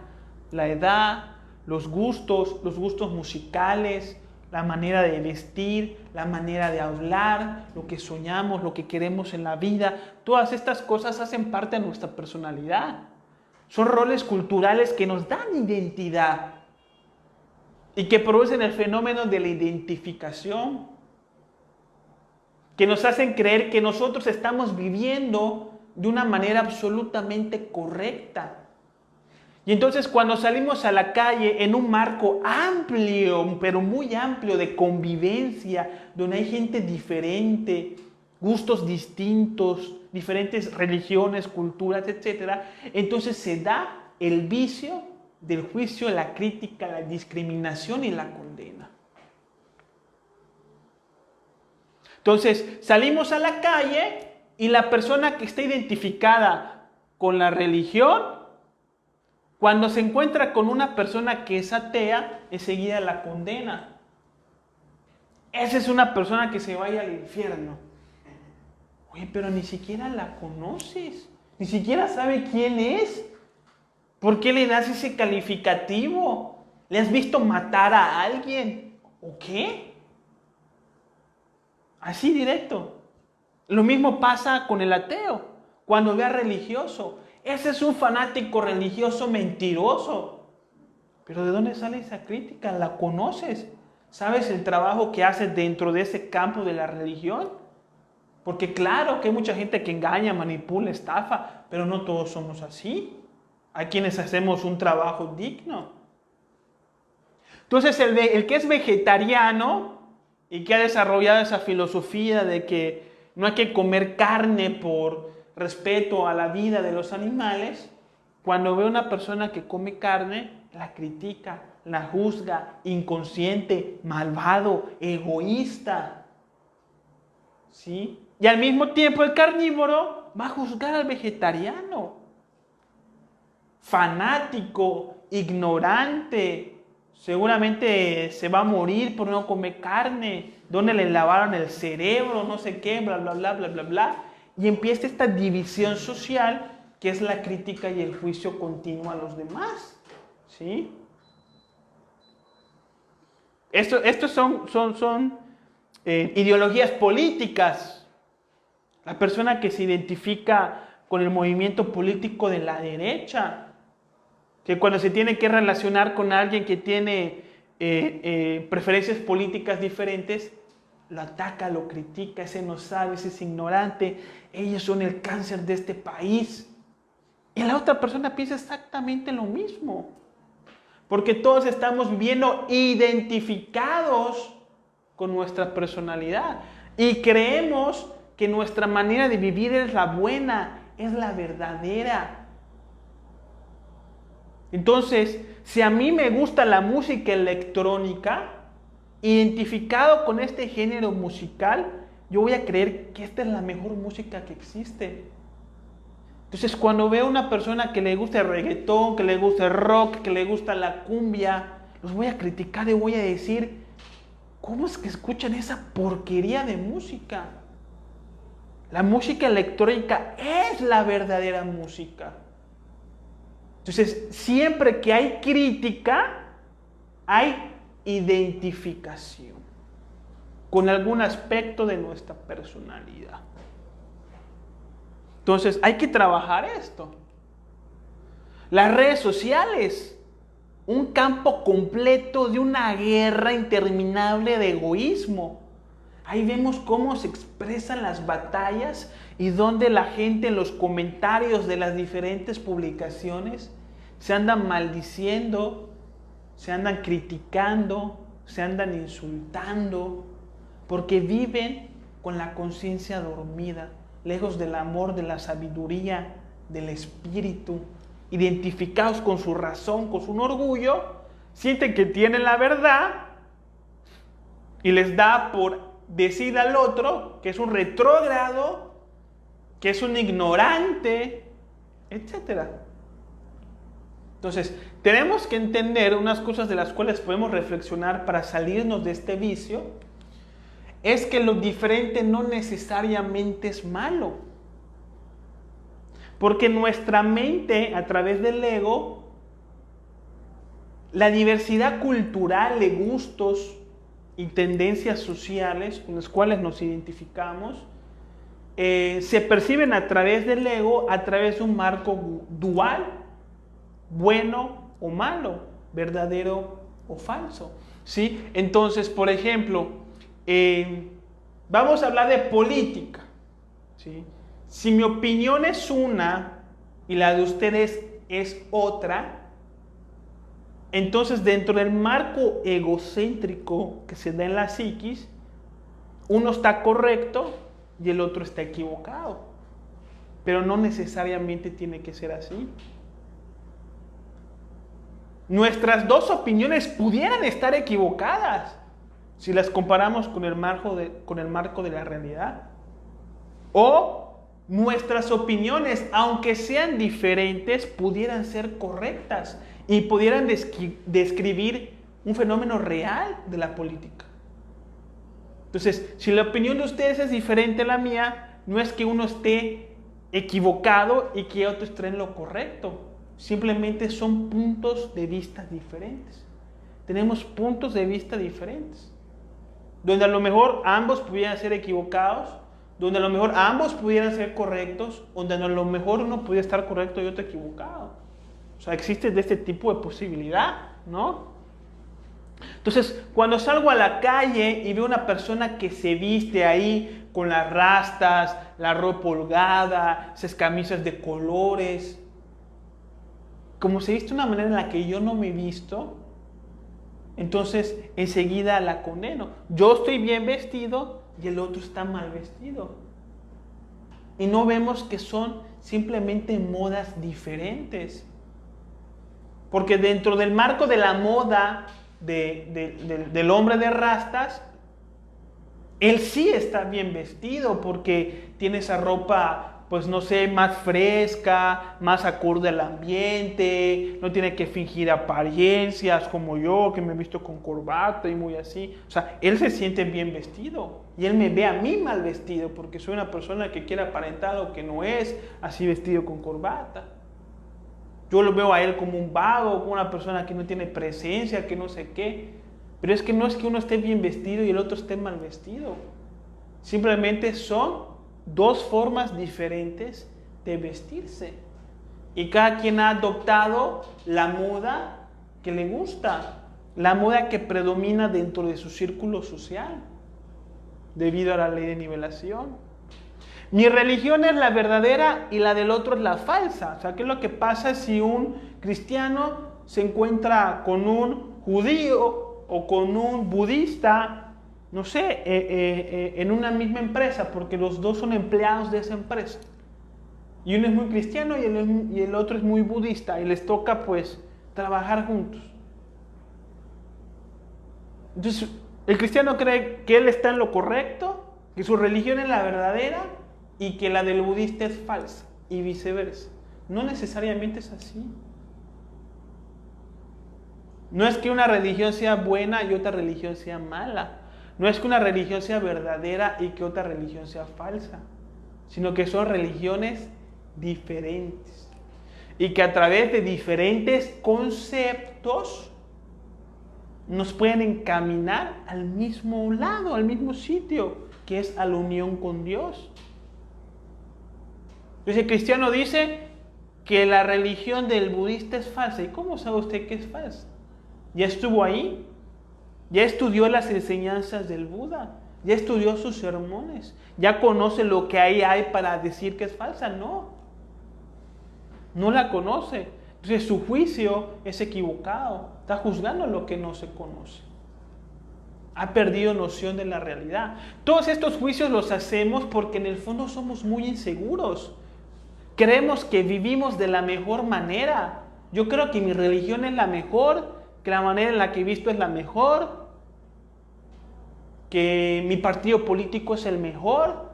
la edad, los gustos musicales, la manera de vestir, la manera de hablar, lo que soñamos, lo que queremos en la vida. Todas estas cosas hacen parte de nuestra personalidad. Son roles culturales que nos dan identidad y que producen el fenómeno de la identificación, que nos hacen creer que nosotros estamos viviendo de una manera absolutamente correcta. Y entonces cuando salimos a la calle en un marco amplio, pero muy amplio de convivencia, donde hay gente diferente, gustos distintos, diferentes religiones, culturas, etc., entonces se da el vicio del juicio, la crítica, la discriminación y la condena. Entonces salimos a la calle y la persona que está identificada con la religión, cuando se encuentra con una persona que es atea, enseguida la condena. Esa es una persona que se vaya al infierno. Oye, pero ni siquiera la conoces, ni siquiera sabe quién es. ¿Por qué le das ese calificativo? ¿Le has visto matar a alguien? ¿O qué? Así directo. Lo mismo pasa con el ateo, cuando ve a religioso. Ese es un fanático religioso mentiroso. Pero ¿de dónde sale esa crítica? ¿La conoces? ¿Sabes el trabajo que hace dentro de ese campo de la religión? Porque claro que hay mucha gente que engaña, manipula, estafa, pero no todos somos así. Hay quienes hacemos un trabajo digno. Entonces el que es vegetariano y que ha desarrollado esa filosofía de que no hay que comer carne por respeto a la vida de los animales, cuando ve a una persona que come carne, la critica, la juzga, inconsciente, malvado, egoísta. ¿Sí? Y al mismo tiempo el carnívoro va a juzgar al vegetariano. Fanático, ignorante, seguramente se va a morir por no comer carne, donde le lavaron el cerebro, no sé qué, bla, bla, bla, bla, bla, bla. Y empieza esta división social que es la crítica y el juicio continuo a los demás. ¿Sí? Estos son ideologías políticas. La persona que se identifica con el movimiento político de la derecha, que cuando se tiene que relacionar con alguien que tiene preferencias políticas diferentes, lo ataca, lo critica, ese no sabe, ese es ignorante, ellos son el cáncer de este país. Y la otra persona piensa exactamente lo mismo, porque todos estamos viviendo identificados con nuestra personalidad y creemos que nuestra manera de vivir es la buena, es la verdadera. Entonces, si a mí me gusta la música electrónica, identificado con este género musical, yo voy a creer que esta es la mejor música que existe. Entonces, cuando veo a una persona que le gusta el reggaetón, que le gusta el rock, que le gusta la cumbia, los voy a criticar y voy a decir, ¿cómo es que escuchan esa porquería de música? La música electrónica es la verdadera música. Entonces, siempre que hay crítica, hay identificación con algún aspecto de nuestra personalidad. Entonces, hay que trabajar esto. Las redes sociales, un campo completo de una guerra interminable de egoísmo. Ahí vemos cómo se expresan las batallas y donde la gente en los comentarios de las diferentes publicaciones se andan maldiciendo, se andan criticando, se andan insultando, porque viven con la conciencia dormida, lejos del amor, de la sabiduría, del espíritu, identificados con su razón, con su orgullo, sienten que tienen la verdad y les da por decir al otro que es un retrógrado, que es un ignorante, etc. Entonces, tenemos que entender unas cosas de las cuales podemos reflexionar para salirnos de este vicio. Es que lo diferente no necesariamente es malo. Porque nuestra mente, a través del ego, la diversidad cultural de gustos y tendencias sociales con las cuales nos identificamos, se perciben a través del ego, a través de un marco dual, bueno o malo, verdadero o falso, ¿sí? Entonces, por ejemplo, vamos a hablar de política, ¿sí? Si mi opinión es una y la de ustedes es otra, entonces dentro del marco egocéntrico que se da en la psiquis, uno está correcto y el otro está equivocado. Pero no necesariamente tiene que ser así. Nuestras dos opiniones pudieran estar equivocadas si las comparamos con el marco de la realidad. O nuestras opiniones, aunque sean diferentes, pudieran ser correctas y pudieran describir un fenómeno real de la política. Entonces, si la opinión de ustedes es diferente a la mía, no es que uno esté equivocado y que otro esté en lo correcto. Simplemente son puntos de vista diferentes. Tenemos puntos de vista diferentes. Donde a lo mejor ambos pudieran ser equivocados, donde a lo mejor ambos pudieran ser correctos, donde a lo mejor uno pudiera estar correcto y otro equivocado. O sea, existe de este tipo de posibilidad, ¿no? Entonces, cuando salgo a la calle y veo una persona que se viste ahí con las rastas, la ropa holgada, esas camisas de colores, como se viste de una manera en la que yo no me he visto, entonces enseguida la condeno. Yo estoy bien vestido y el otro está mal vestido. Y no vemos que son simplemente modas diferentes. Porque dentro del marco de la moda del hombre de rastas, él sí está bien vestido porque tiene esa ropa, pues no sé, más fresca, más acorde al ambiente, no tiene que fingir apariencias como yo, que me he visto con corbata y muy así. O sea, él se siente bien vestido y él me ve a mí mal vestido porque soy una persona que quiere aparentar lo que no es, así vestido con corbata. Yo lo veo a él como un vago, como una persona que no tiene presencia, que no sé qué. Pero es que no es que uno esté bien vestido y el otro esté mal vestido. Simplemente son dos formas diferentes de vestirse. Y cada quien ha adoptado la moda que le gusta, la moda que predomina dentro de su círculo social, debido a la ley de nivelación. Mi religión es la verdadera y la del otro es la falsa. O sea, ¿qué es lo que pasa si un cristiano se encuentra con un judío o con un budista, no sé, en una misma empresa, porque los dos son empleados de esa empresa? Y uno es muy cristiano y el otro es muy budista y les toca pues trabajar juntos. Entonces, el cristiano cree que él está en lo correcto, que su religión es la verdadera y que la del budista es falsa y viceversa. No necesariamente es así. No es que una religión sea buena y otra religión sea mala. No es que una religión sea verdadera y que otra religión sea falsa, sino que son religiones diferentes y que a través de diferentes conceptos nos pueden encaminar al mismo lado, al mismo sitio, que es a la unión con Dios. Entonces el cristiano dice que la religión del budista es falsa. ¿Y cómo sabe usted que es falsa? ¿Ya estuvo ahí? ¿Ya estudió las enseñanzas del Buda? ¿Ya estudió sus sermones? ¿Ya conoce lo que ahí hay para decir que es falsa? No. No la conoce. Entonces su juicio es equivocado. Está juzgando lo que no se conoce. Ha perdido noción de la realidad. Todos estos juicios los hacemos porque en el fondo somos muy inseguros. Creemos que vivimos de la mejor manera. Yo creo que mi religión es la mejor, que la manera en la que he visto es la mejor, que mi partido político es el mejor.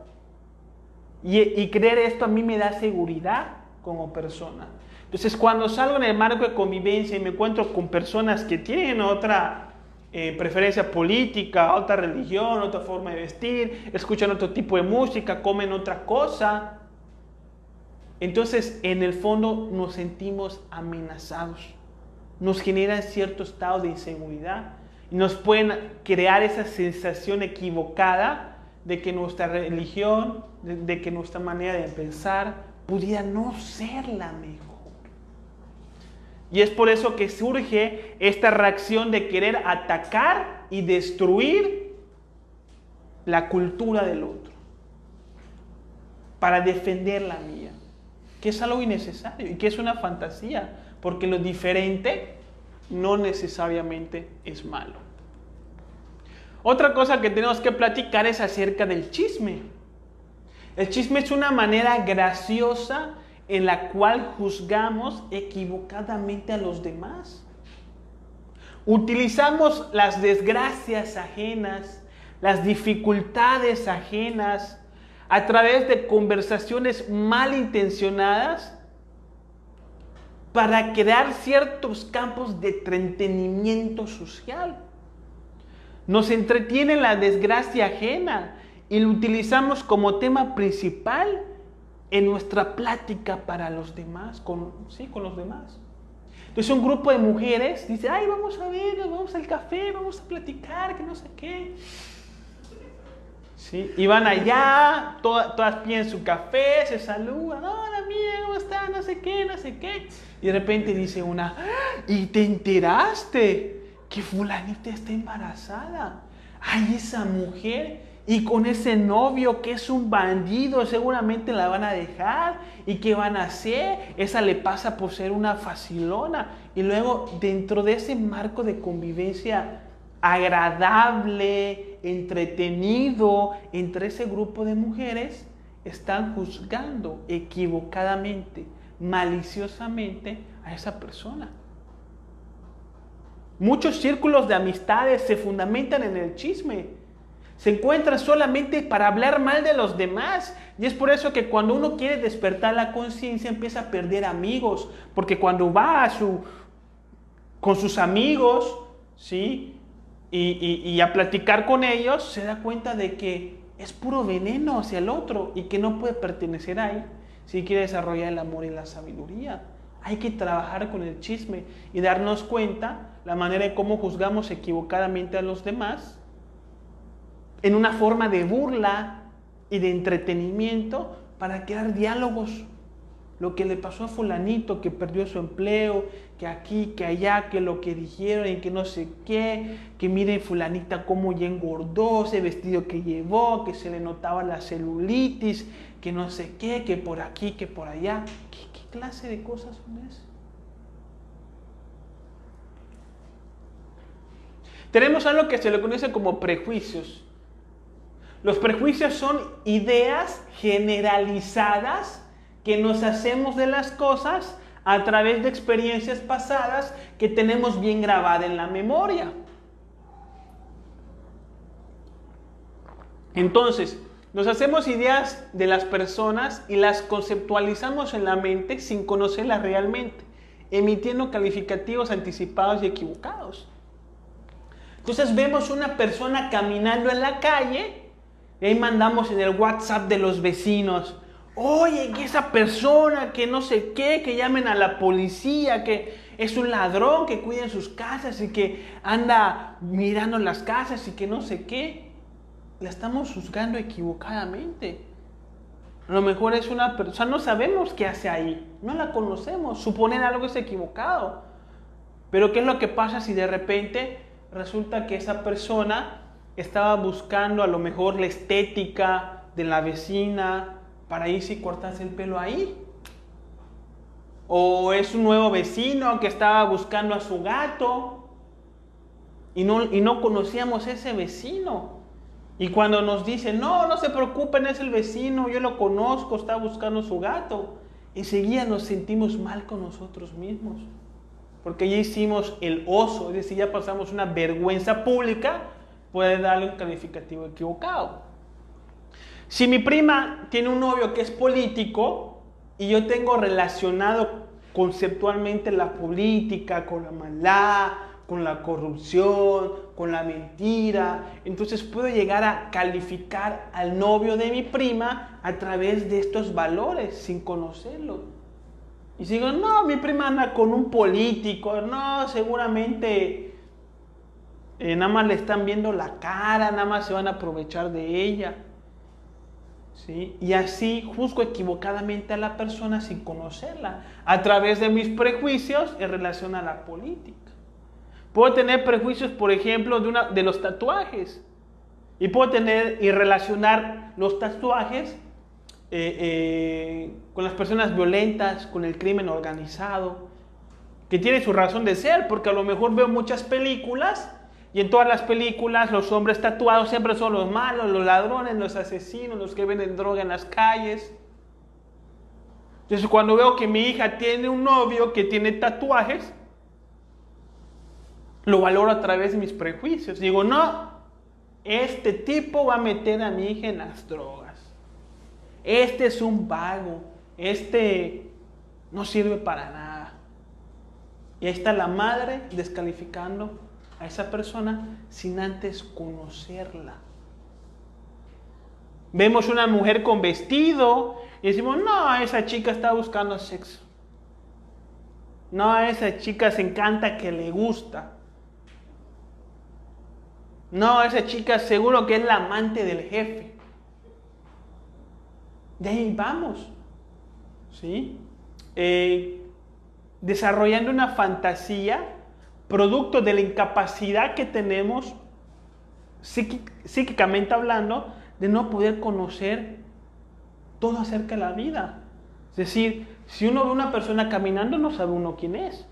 Y creer esto a mí me da seguridad como persona. Entonces, cuando salgo en el marco de convivencia y me encuentro con personas que tienen otra preferencia política, otra religión, otra forma de vestir, escuchan otro tipo de música, comen otra cosa, entonces en el fondo nos sentimos amenazados, nos generan cierto estado de inseguridad y nos pueden crear esa sensación equivocada de que nuestra religión, de que nuestra manera de pensar pudiera no ser la mejor. Y es por eso que surge esta reacción de querer atacar y destruir la cultura del otro para defender la mía, que es algo innecesario y que es una fantasía, porque lo diferente no necesariamente es malo. Otra cosa que tenemos que platicar es acerca del chisme. El chisme es una manera graciosa en la cual juzgamos equivocadamente a los demás. Utilizamos las desgracias ajenas, las dificultades ajenas, a través de conversaciones malintencionadas para crear ciertos campos de entretenimiento social. Nos entretiene la desgracia ajena y lo utilizamos como tema principal en nuestra plática para los demás, con los demás. Entonces un grupo de mujeres dice, ay, vamos a ver, vamos al café, vamos a platicar, que no sé qué. ¿Sí? Y van allá, todas piden su café, se saludan, hola amiga, ¿cómo estás? No sé qué, no sé qué. Y de repente dice una, ¿y te enteraste que fulanita está embarazada? Ay, esa mujer, y con ese novio que es un bandido, seguramente la van a dejar. ¿Y qué van a hacer? Esa le pasa por ser una facilona. Y luego, dentro de ese marco de convivencia agradable, entretenido, entre ese grupo de mujeres, están juzgando equivocadamente, maliciosamente a esa persona. Muchos círculos de amistades se fundamentan en el chisme. Se encuentran solamente para hablar mal de los demás. Y es por eso que cuando uno quiere despertar la conciencia empieza a perder amigos. Porque cuando va con sus amigos, ¿sí? Y a platicar con ellos, se da cuenta de que es puro veneno hacia el otro y que no puede pertenecer ahí si quiere desarrollar el amor y la sabiduría. Hay que trabajar con el chisme y darnos cuenta la manera en cómo juzgamos equivocadamente a los demás en una forma de burla y de entretenimiento para crear diálogos. Lo que le pasó a fulanito que perdió su empleo, que aquí, que allá, que lo que dijeron y que no sé qué, que miren fulanita cómo ya engordó, ese vestido que llevó, que se le notaba la celulitis, que no sé qué, que por aquí, que por allá. ¿Qué clase de cosas son esas? Tenemos algo que se le conoce como prejuicios. Los prejuicios son ideas generalizadas que nos hacemos de las cosas a través de experiencias pasadas que tenemos bien grabada en la memoria. Entonces, nos hacemos ideas de las personas y las conceptualizamos en la mente sin conocerlas realmente, emitiendo calificativos anticipados y equivocados. Entonces vemos una persona caminando en la calle y ahí mandamos en el WhatsApp de los vecinos, oye, que esa persona, que no sé qué, que llamen a la policía, que es un ladrón, que cuiden sus casas y que anda mirando las casas y que no sé qué. La estamos juzgando equivocadamente. A lo mejor es una persona, no sabemos qué hace ahí, no la conocemos, suponer algo es equivocado. Pero ¿qué es lo que pasa si de repente resulta que esa persona estaba buscando a lo mejor la estética de la vecina para irse y cortarse el pelo ahí? O es un nuevo vecino que estaba buscando a su gato y no conocíamos a ese vecino. Y cuando nos dicen, no se preocupen, es el vecino, yo lo conozco, está buscando su gato, enseguida nos sentimos mal con nosotros mismos. Porque ya hicimos el oso, es decir, ya pasamos una vergüenza pública, puede darle un calificativo equivocado. Si mi prima tiene un novio que es político y yo tengo relacionado conceptualmente la política con la maldad, con la corrupción, con la mentira, entonces puedo llegar a calificar al novio de mi prima a través de estos valores sin conocerlo. Y si digo, no, mi prima anda con un político, no, seguramente nada más le están viendo la cara, nada más se van a aprovechar de ella. ¿sí? Y así juzgo equivocadamente a la persona sin conocerla, a través de mis prejuicios en relación a la política. Puedo tener prejuicios, por ejemplo, de los tatuajes. Y puedo tener y relacionar los tatuajes con las personas violentas, con el crimen organizado, que tiene su razón de ser, porque a lo mejor veo muchas películas y en todas las películas los hombres tatuados siempre son los malos, los ladrones, los asesinos, los que venden droga en las calles. Entonces cuando veo que mi hija tiene un novio que tiene tatuajes, lo valoro a través de mis prejuicios. Digo, no, este tipo va a meter a mi hija en las drogas. Este es un vago. Este no sirve para nada. Y ahí está la madre descalificando a esa persona sin antes conocerla. Vemos una mujer con vestido y decimos, no, esa chica está buscando sexo. No, a esa chica se encanta que le gusta. No, esa chica seguro que es la amante del jefe. De ahí vamos. ¿Sí? Desarrollando una fantasía producto de la incapacidad que tenemos, psíquicamente hablando, de no poder conocer todo acerca de la vida. Es decir, si uno ve a una persona caminando, no sabe uno quién es.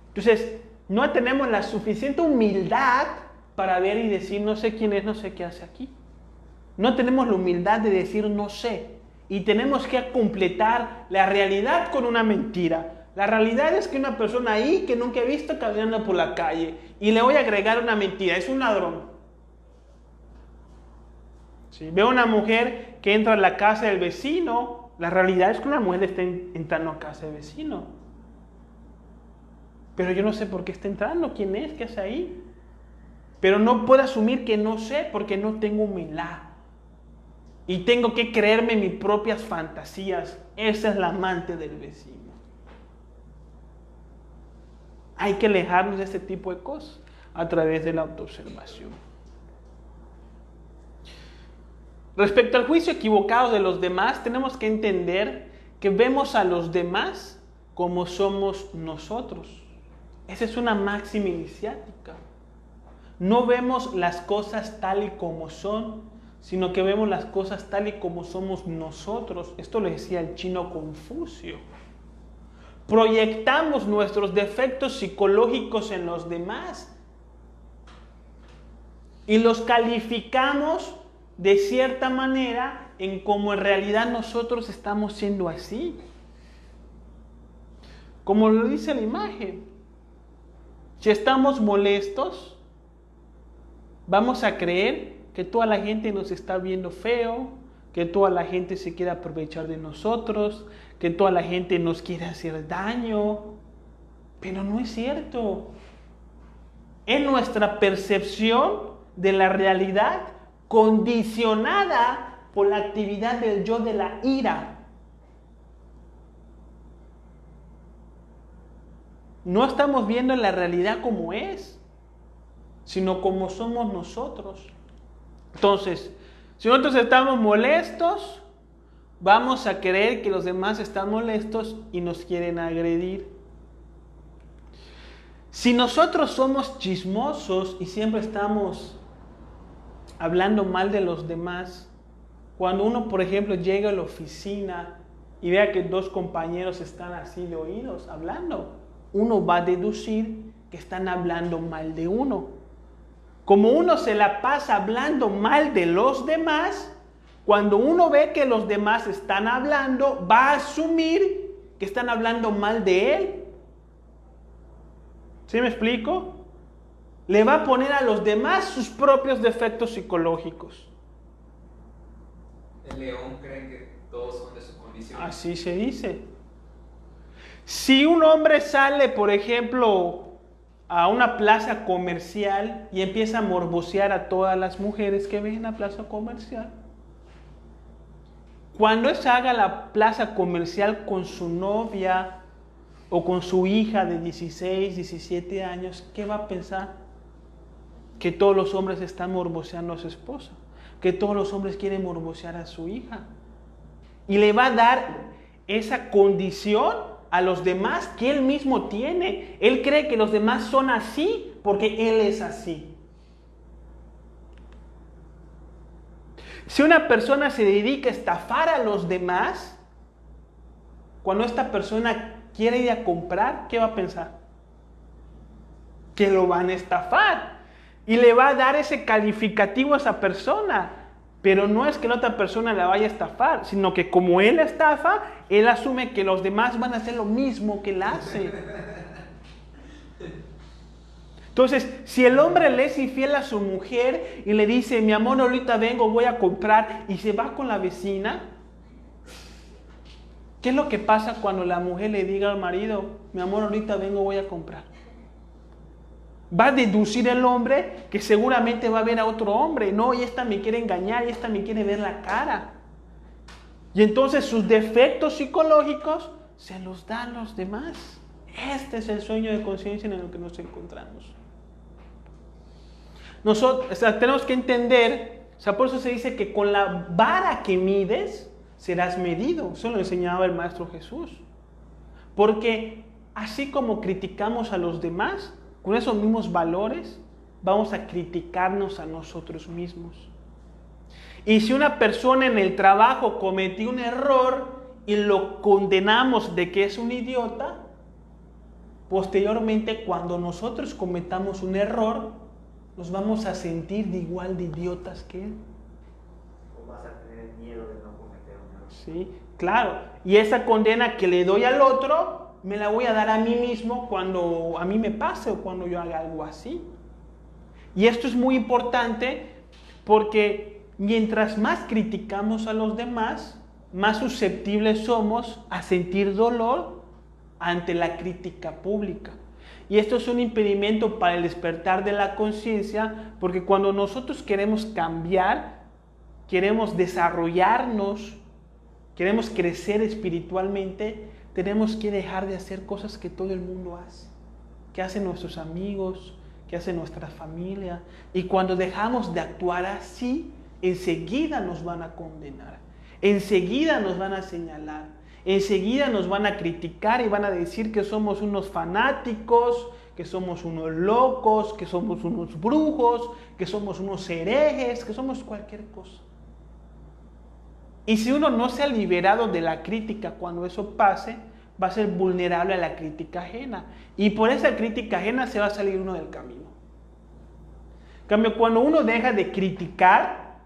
Entonces, no tenemos la suficiente humildad para ver y decir, no sé quién es, no sé qué hace aquí. No tenemos la humildad de decir, no sé. Y tenemos que completar la realidad con una mentira. La realidad es que una persona ahí que nunca he visto caminando por la calle. Y le voy a agregar una mentira, es un ladrón. ¿Sí? Veo una mujer que entra a la casa del vecino. La realidad es que una mujer está entrando a casa del vecino. Pero yo no sé por qué está entrando, quién es, qué hace ahí. Pero no puedo asumir que no sé porque no tengo humildad. Y tengo que creerme mis propias fantasías. Esa es la amante del vecino. Hay que alejarnos de este tipo de cosas a través de la autoobservación. Respecto al juicio equivocado de los demás, tenemos que entender que vemos a los demás como somos nosotros. Esa es una máxima iniciática. No vemos las cosas tal y como son, sino que vemos las cosas tal y como somos nosotros. Esto lo decía el chino Confucio. Proyectamos nuestros defectos psicológicos en los demás y los calificamos de cierta manera en cómo en realidad nosotros estamos siendo así. Como lo dice la imagen, si estamos molestos, vamos a creer que toda la gente nos está viendo feo, que toda la gente se quiere aprovechar de nosotros, que toda la gente nos quiere hacer daño. Pero no es cierto. Es nuestra percepción de la realidad condicionada por la actividad del yo de la ira. No estamos viendo la realidad como es, sino como somos nosotros. Entonces, si nosotros estamos molestos, vamos a creer que los demás están molestos y nos quieren agredir. Si nosotros somos chismosos y siempre estamos hablando mal de los demás, cuando uno, por ejemplo, llega a la oficina y vea que dos compañeros están así de oídos hablando, uno va a deducir que están hablando mal de uno. Como uno se la pasa hablando mal de los demás, cuando uno ve que los demás están hablando, va a asumir que están hablando mal de él. ¿Sí me explico? Le va a poner a los demás sus propios defectos psicológicos. El león cree que todos son de su condición. Así se dice. Si un hombre sale, por ejemplo, a una plaza comercial y empieza a morbosear a todas las mujeres que ven en la plaza comercial, cuando él salga a la plaza comercial con su novia o con su hija de 16, 17 años, ¿qué va a pensar? Que todos los hombres están morboseando a su esposa, que todos los hombres quieren morbosear a su hija. Y le va a dar esa condición a los demás que él mismo tiene. Él cree que los demás son así porque él es así. Si una persona se dedica a estafar a los demás, cuando esta persona quiere ir a comprar, ¿qué va a pensar? Que lo van a estafar. Y le va a dar ese calificativo a esa persona. Pero no es que la otra persona la vaya a estafar, sino que como él estafa, él asume que los demás van a hacer lo mismo que él hace. Entonces, si el hombre le es infiel a su mujer y le dice, mi amor, ahorita vengo, voy a comprar, y se va con la vecina, ¿qué es lo que pasa cuando la mujer le diga al marido, mi amor, ahorita vengo, voy a comprar? Va a deducir el hombre que seguramente va a ver a otro hombre. No, y esta me quiere engañar, y esta me quiere ver la cara. Y entonces sus defectos psicológicos se los dan los demás. Este es el sueño de conciencia en el que nos encontramos. Nosotros tenemos que entender, por eso se dice que con la vara que mides serás medido. Eso lo enseñaba el Maestro Jesús. Porque así como criticamos a los demás, con esos mismos valores vamos a criticarnos a nosotros mismos. Y si una persona en el trabajo cometió un error y lo condenamos de que es un idiota, posteriormente cuando nosotros cometamos un error, nos vamos a sentir de igual de idiotas que él. O vas a tener miedo de no cometer un error. Sí, claro. Y esa condena que le doy al otro, me la voy a dar a mí mismo cuando a mí me pase o cuando yo haga algo así. Y esto es muy importante porque mientras más criticamos a los demás, más susceptibles somos a sentir dolor ante la crítica pública. Y esto es un impedimento para el despertar de la conciencia, porque cuando nosotros queremos cambiar, queremos desarrollarnos, queremos crecer espiritualmente, tenemos que dejar de hacer cosas que todo el mundo hace, que hacen nuestros amigos, que hace nuestra familia. Y cuando dejamos de actuar así, enseguida nos van a condenar, enseguida nos van a señalar, enseguida nos van a criticar y van a decir que somos unos fanáticos, que somos unos locos, que somos unos brujos, que somos unos herejes, que somos cualquier cosa. Y si uno no se ha liberado de la crítica cuando eso pase, va a ser vulnerable a la crítica ajena. Y por esa crítica ajena se va a salir uno del camino. En cambio, cuando uno deja de criticar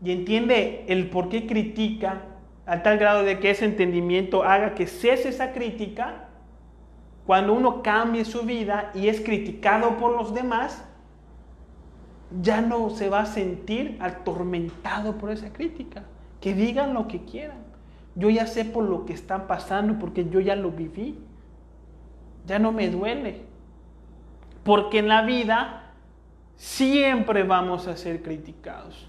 y entiende el por qué critica, a tal grado de que ese entendimiento haga que cese esa crítica, cuando uno cambie su vida y es criticado por los demás, ya no se va a sentir atormentado por esa crítica. Que digan lo que quieran. Yo ya sé por lo que están pasando porque yo ya lo viví. Ya no me duele. Porque en la vida siempre vamos a ser criticados.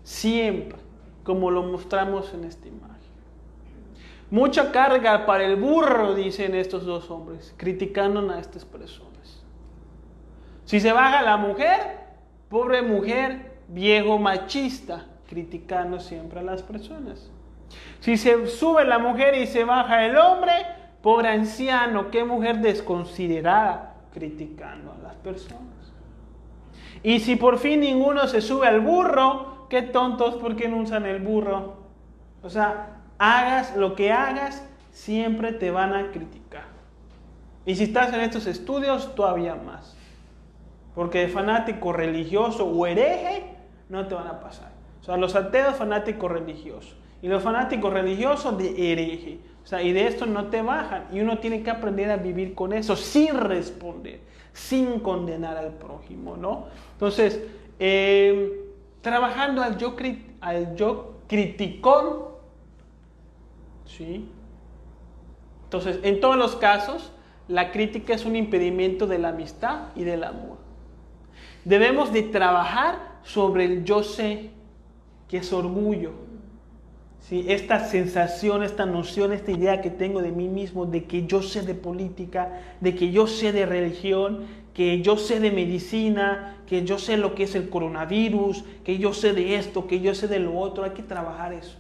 Siempre. Como lo mostramos en esta imagen. Mucha carga para el burro, dicen estos dos hombres, criticando a estas personas. Si se baja la mujer, pobre mujer, viejo machista, criticando siempre a las personas. Si se sube la mujer y se baja el hombre, pobre anciano, qué mujer desconsiderada, criticando a las personas. Y si por fin ninguno se sube al burro, qué tontos, ¿por qué no usan el burro? O sea, hagas lo que hagas, siempre te van a criticar. Y si estás en estos estudios, todavía más. Porque de fanático religioso o hereje, no te van a pasar. O sea, los ateos, fanáticos religiosos. Y los fanáticos religiosos de hereje. O sea, y de esto no te bajan. Y uno tiene que aprender a vivir con eso, sin responder, sin condenar al prójimo, ¿no? Entonces, trabajando al yo criticón, ¿sí? Entonces, en todos los casos, la crítica es un impedimento de la amistad y del amor. Debemos de trabajar sobre el yo sé, que es orgullo. ¿Sí? Esta sensación, esta noción, esta idea que tengo de mí mismo, de que yo sé de política, de que yo sé de religión, que yo sé de medicina, que yo sé lo que es el coronavirus, que yo sé de esto, que yo sé de lo otro. Hay que trabajar eso.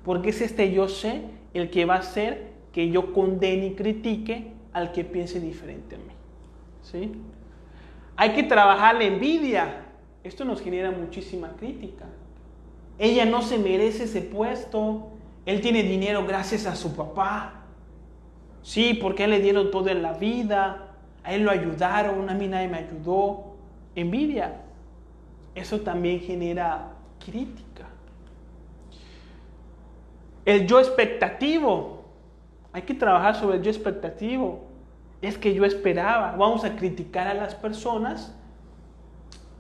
porque es este yo sé el que va a hacer que yo condene y critique al que piense diferente a mí. ¿Sí? Hay que trabajar la envidia. Esto nos genera muchísima crítica. Ella no se merece ese puesto. Él tiene dinero gracias a su papá. Sí, porque a él le dieron todo en la vida. A él lo ayudaron, a mí nadie me ayudó. Envidia. Eso también genera crítica. El yo expectativo. Hay que trabajar sobre el yo expectativo. Es que yo esperaba. Vamos a criticar a las personas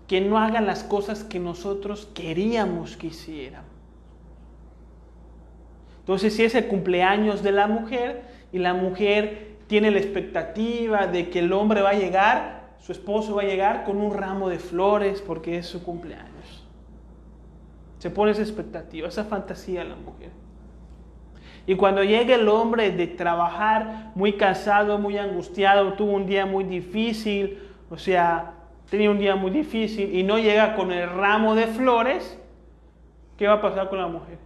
que no hagan las cosas que nosotros queríamos que hicieran. Entonces, si es el cumpleaños de la mujer y la mujer tiene la expectativa de que el hombre va a llegar, su esposo va a llegar con un ramo de flores porque es su cumpleaños. Se pone esa expectativa, esa fantasía a la mujer. Y cuando llega el hombre de trabajar muy cansado, muy angustiado, tuvo un día muy difícil, tenía un día muy difícil y no llega con el ramo de flores, ¿qué va a pasar con la mujer?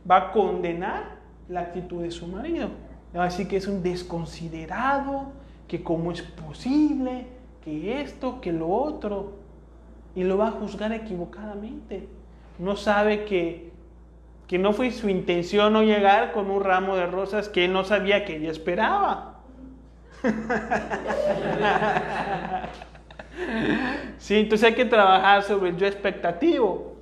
Va a condenar la actitud de su marido. Va a decir que es un desconsiderado, que cómo es posible, que esto, que lo otro. Y lo va a juzgar equivocadamente. No sabe que no fue su intención no llegar con un ramo de rosas que él no sabía que ella esperaba. Sí, entonces hay que trabajar sobre el yo expectativo.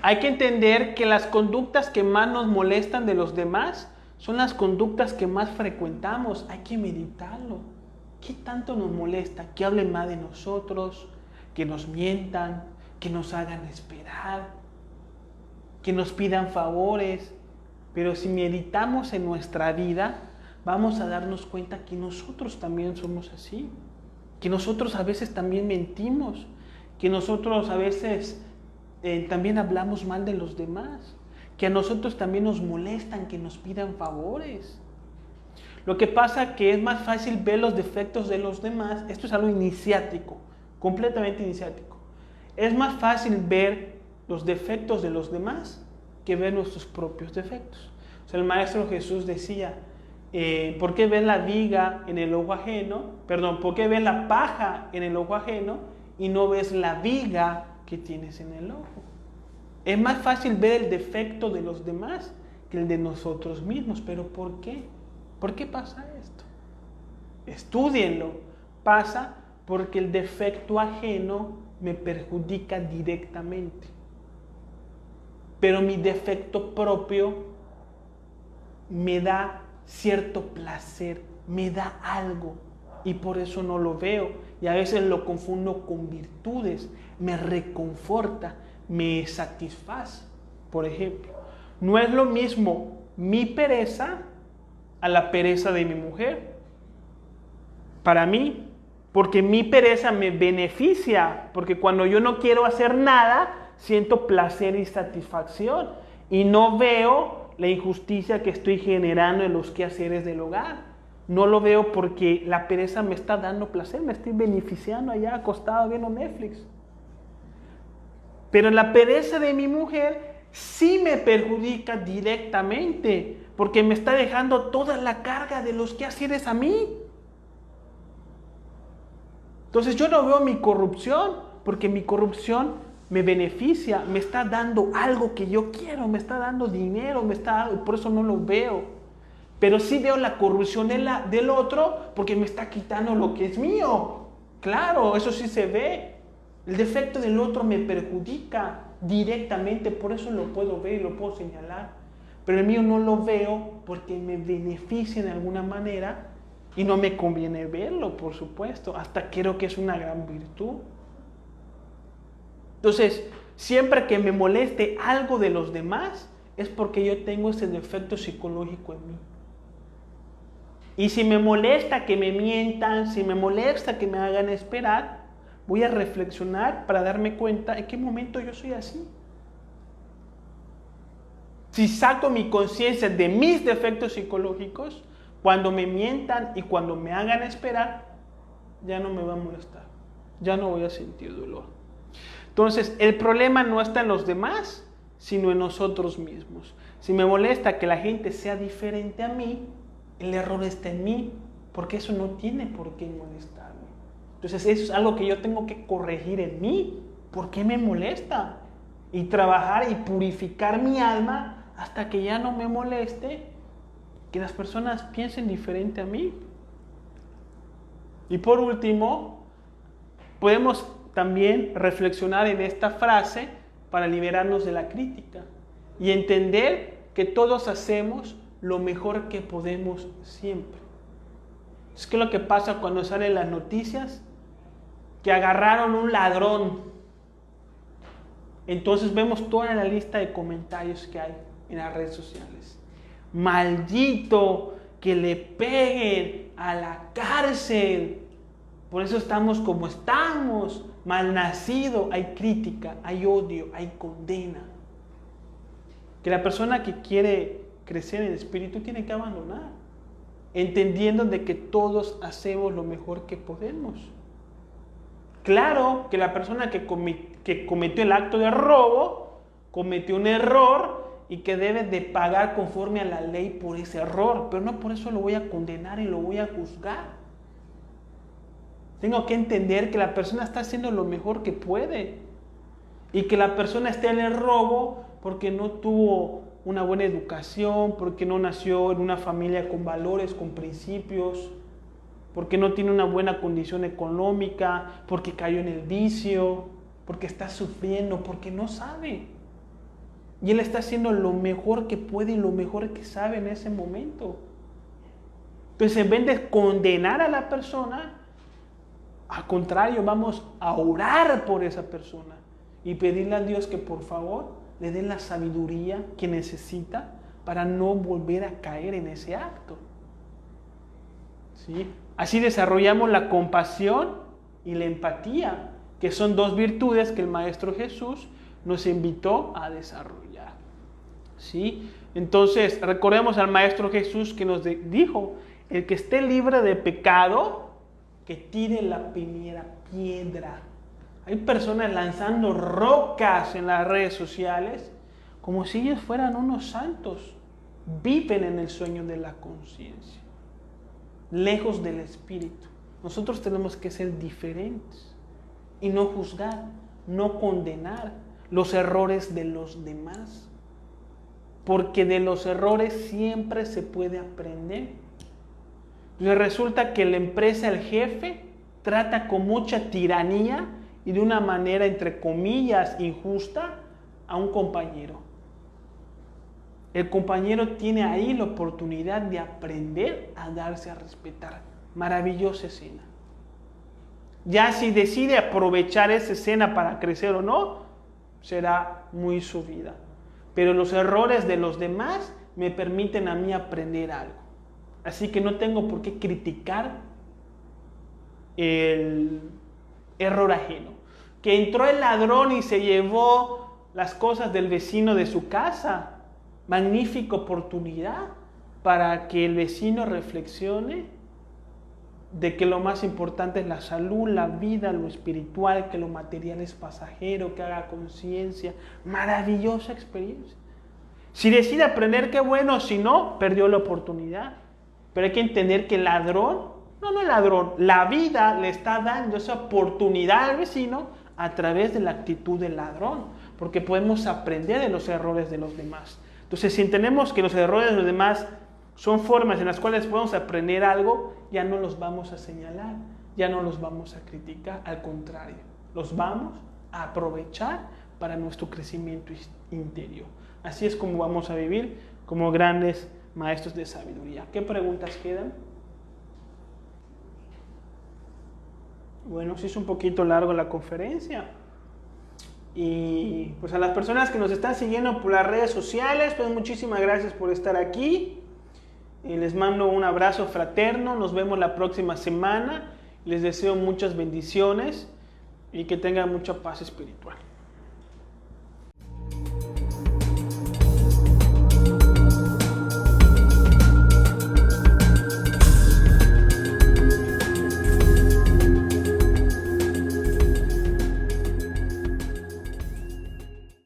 Hay que entender que las conductas que más nos molestan de los demás son las conductas que más frecuentamos. Hay que meditarlo. ¿Qué tanto nos molesta? Que hablen mal de nosotros, que nos mientan, que nos hagan esperar, que nos pidan favores. Pero si meditamos en nuestra vida, vamos a darnos cuenta que nosotros también somos así. Que nosotros a veces también mentimos. Que nosotros a veces también hablamos mal de los demás. Que a nosotros también nos molestan que nos pidan favores. Lo que pasa es que es más fácil ver los defectos de los demás. Esto es algo iniciático, completamente iniciático. Es más fácil ver los defectos de los demás que ver nuestros propios defectos. O sea, el Maestro Jesús decía, ¿por qué ven la viga en el ojo ajeno? ¿Por qué ven la paja en el ojo ajeno y no ves la viga que tienes en el ojo? Es más fácil ver el defecto de los demás que el de nosotros mismos. ¿Pero por qué? ¿Por qué pasa esto? Estúdienlo. Pasa porque el defecto ajeno me perjudica directamente. Pero mi defecto propio me da cierto placer, me da algo y por eso no lo veo. Y a veces lo confundo con virtudes, me reconforta, me satisface. Por ejemplo, no es lo mismo mi pereza a la pereza de mi mujer. Para mí, porque mi pereza me beneficia, porque cuando yo no quiero hacer nada, siento placer y satisfacción y no veo la injusticia que estoy generando en los quehaceres del hogar. No lo veo porque la pereza me está dando placer, me estoy beneficiando allá acostado viendo Netflix. Pero la pereza de mi mujer sí me perjudica directamente, porque me está dejando toda la carga de los quehaceres a mí. Entonces yo no veo mi corrupción, porque mi corrupción me beneficia, me está dando algo que yo quiero, me está dando dinero, por eso no lo veo. Pero sí veo la corrupción del otro porque me está quitando lo que es mío. Claro, eso sí se ve. El defecto del otro me perjudica directamente, por eso lo puedo ver y lo puedo señalar. Pero el mío no lo veo porque me beneficia de alguna manera y no me conviene verlo, por supuesto. Hasta creo que es una gran virtud. Entonces, siempre que me moleste algo de los demás, es porque yo tengo ese defecto psicológico en mí. Y si me molesta que me mientan, si me molesta que me hagan esperar, voy a reflexionar para darme cuenta en qué momento yo soy así. Si saco mi conciencia de mis defectos psicológicos, cuando me mientan y cuando me hagan esperar, ya no me va a molestar, ya no voy a sentir dolor. Entonces, el problema no está en los demás, sino en nosotros mismos. Si me molesta que la gente sea diferente a mí, el error está en mí, porque eso no tiene por qué molestarme. Entonces eso es algo que yo tengo que corregir en mí. ¿Por qué me molesta? Y trabajar y purificar mi alma hasta que ya no me moleste que las personas piensen diferente a mí. Y por último, podemos también reflexionar en esta frase para liberarnos de la crítica y entender que todos hacemos lo mejor que podemos siempre. Es que lo que pasa cuando salen las noticias, que agarraron un ladrón. Entonces vemos toda la lista de comentarios que hay en las redes sociales. Maldito, que le peguen, a la cárcel. Por eso estamos como estamos, malnacido. Hay crítica, hay odio, hay condena. Que la persona que quiere crecer en el espíritu tiene que abandonar, entendiendo de que todos hacemos lo mejor que podemos. Claro que la persona que cometió el acto de robo cometió un error y que debe de pagar conforme a la ley por ese error, pero no por eso lo voy a condenar y lo voy a juzgar. Tengo que entender que la persona está haciendo lo mejor que puede y que la persona está en el robo porque no tuvo una buena educación, porque no nació en una familia con valores, con principios, porque no tiene una buena condición económica, porque cayó en el vicio, porque está sufriendo, porque no sabe. Y él está haciendo lo mejor que puede y lo mejor que sabe en ese momento. Entonces, en vez de condenar a la persona, al contrario, vamos a orar por esa persona y pedirle a Dios que por favor le dé la sabiduría que necesita para no volver a caer en ese acto. ¿Sí? Así desarrollamos la compasión y la empatía, que son dos virtudes que el Maestro Jesús nos invitó a desarrollar. ¿Sí? Entonces, recordemos al Maestro Jesús que nos dijo, el que esté libre de pecado, que tire la primera piedra. Hay personas lanzando rocas en las redes sociales como si ellos fueran unos santos. Viven en el sueño de la conciencia, lejos del espíritu. Nosotros tenemos que ser diferentes y no juzgar, no condenar los errores de los demás, porque de los errores siempre se puede aprender. Y resulta que la empresa, el jefe, trata con mucha tiranía y de una manera, entre comillas, injusta a un compañero. El compañero tiene ahí la oportunidad de aprender a darse a respetar. Maravillosa escena. Ya si decide aprovechar esa escena para crecer o no, será muy su vida. Pero los errores de los demás me permiten a mí aprender algo. Así que no tengo por qué criticar el error ajeno. Que entró el ladrón y se llevó las cosas del vecino de su casa. Magnífica oportunidad para que el vecino reflexione de que lo más importante es la salud, la vida, lo espiritual, que lo material es pasajero, que haga conciencia. Maravillosa experiencia. Si decide aprender, qué bueno, si no, perdió la oportunidad. Pero hay que entender que el ladrón, no el ladrón, la vida le está dando esa oportunidad al vecino a través de la actitud del ladrón, porque podemos aprender de los errores de los demás. Entonces, si entendemos que los errores de los demás son formas en las cuales podemos aprender algo, ya no los vamos a señalar, ya no los vamos a criticar, al contrario, los vamos a aprovechar para nuestro crecimiento interior. Así es como vamos a vivir como grandes maestros de sabiduría. ¿Qué preguntas quedan? Bueno, se hizo un poquito largo la conferencia. Y pues a las personas que nos están siguiendo por las redes sociales, pues muchísimas gracias por estar aquí. Y les mando un abrazo fraterno. Nos vemos la próxima semana. Les deseo muchas bendiciones y que tengan mucha paz espiritual.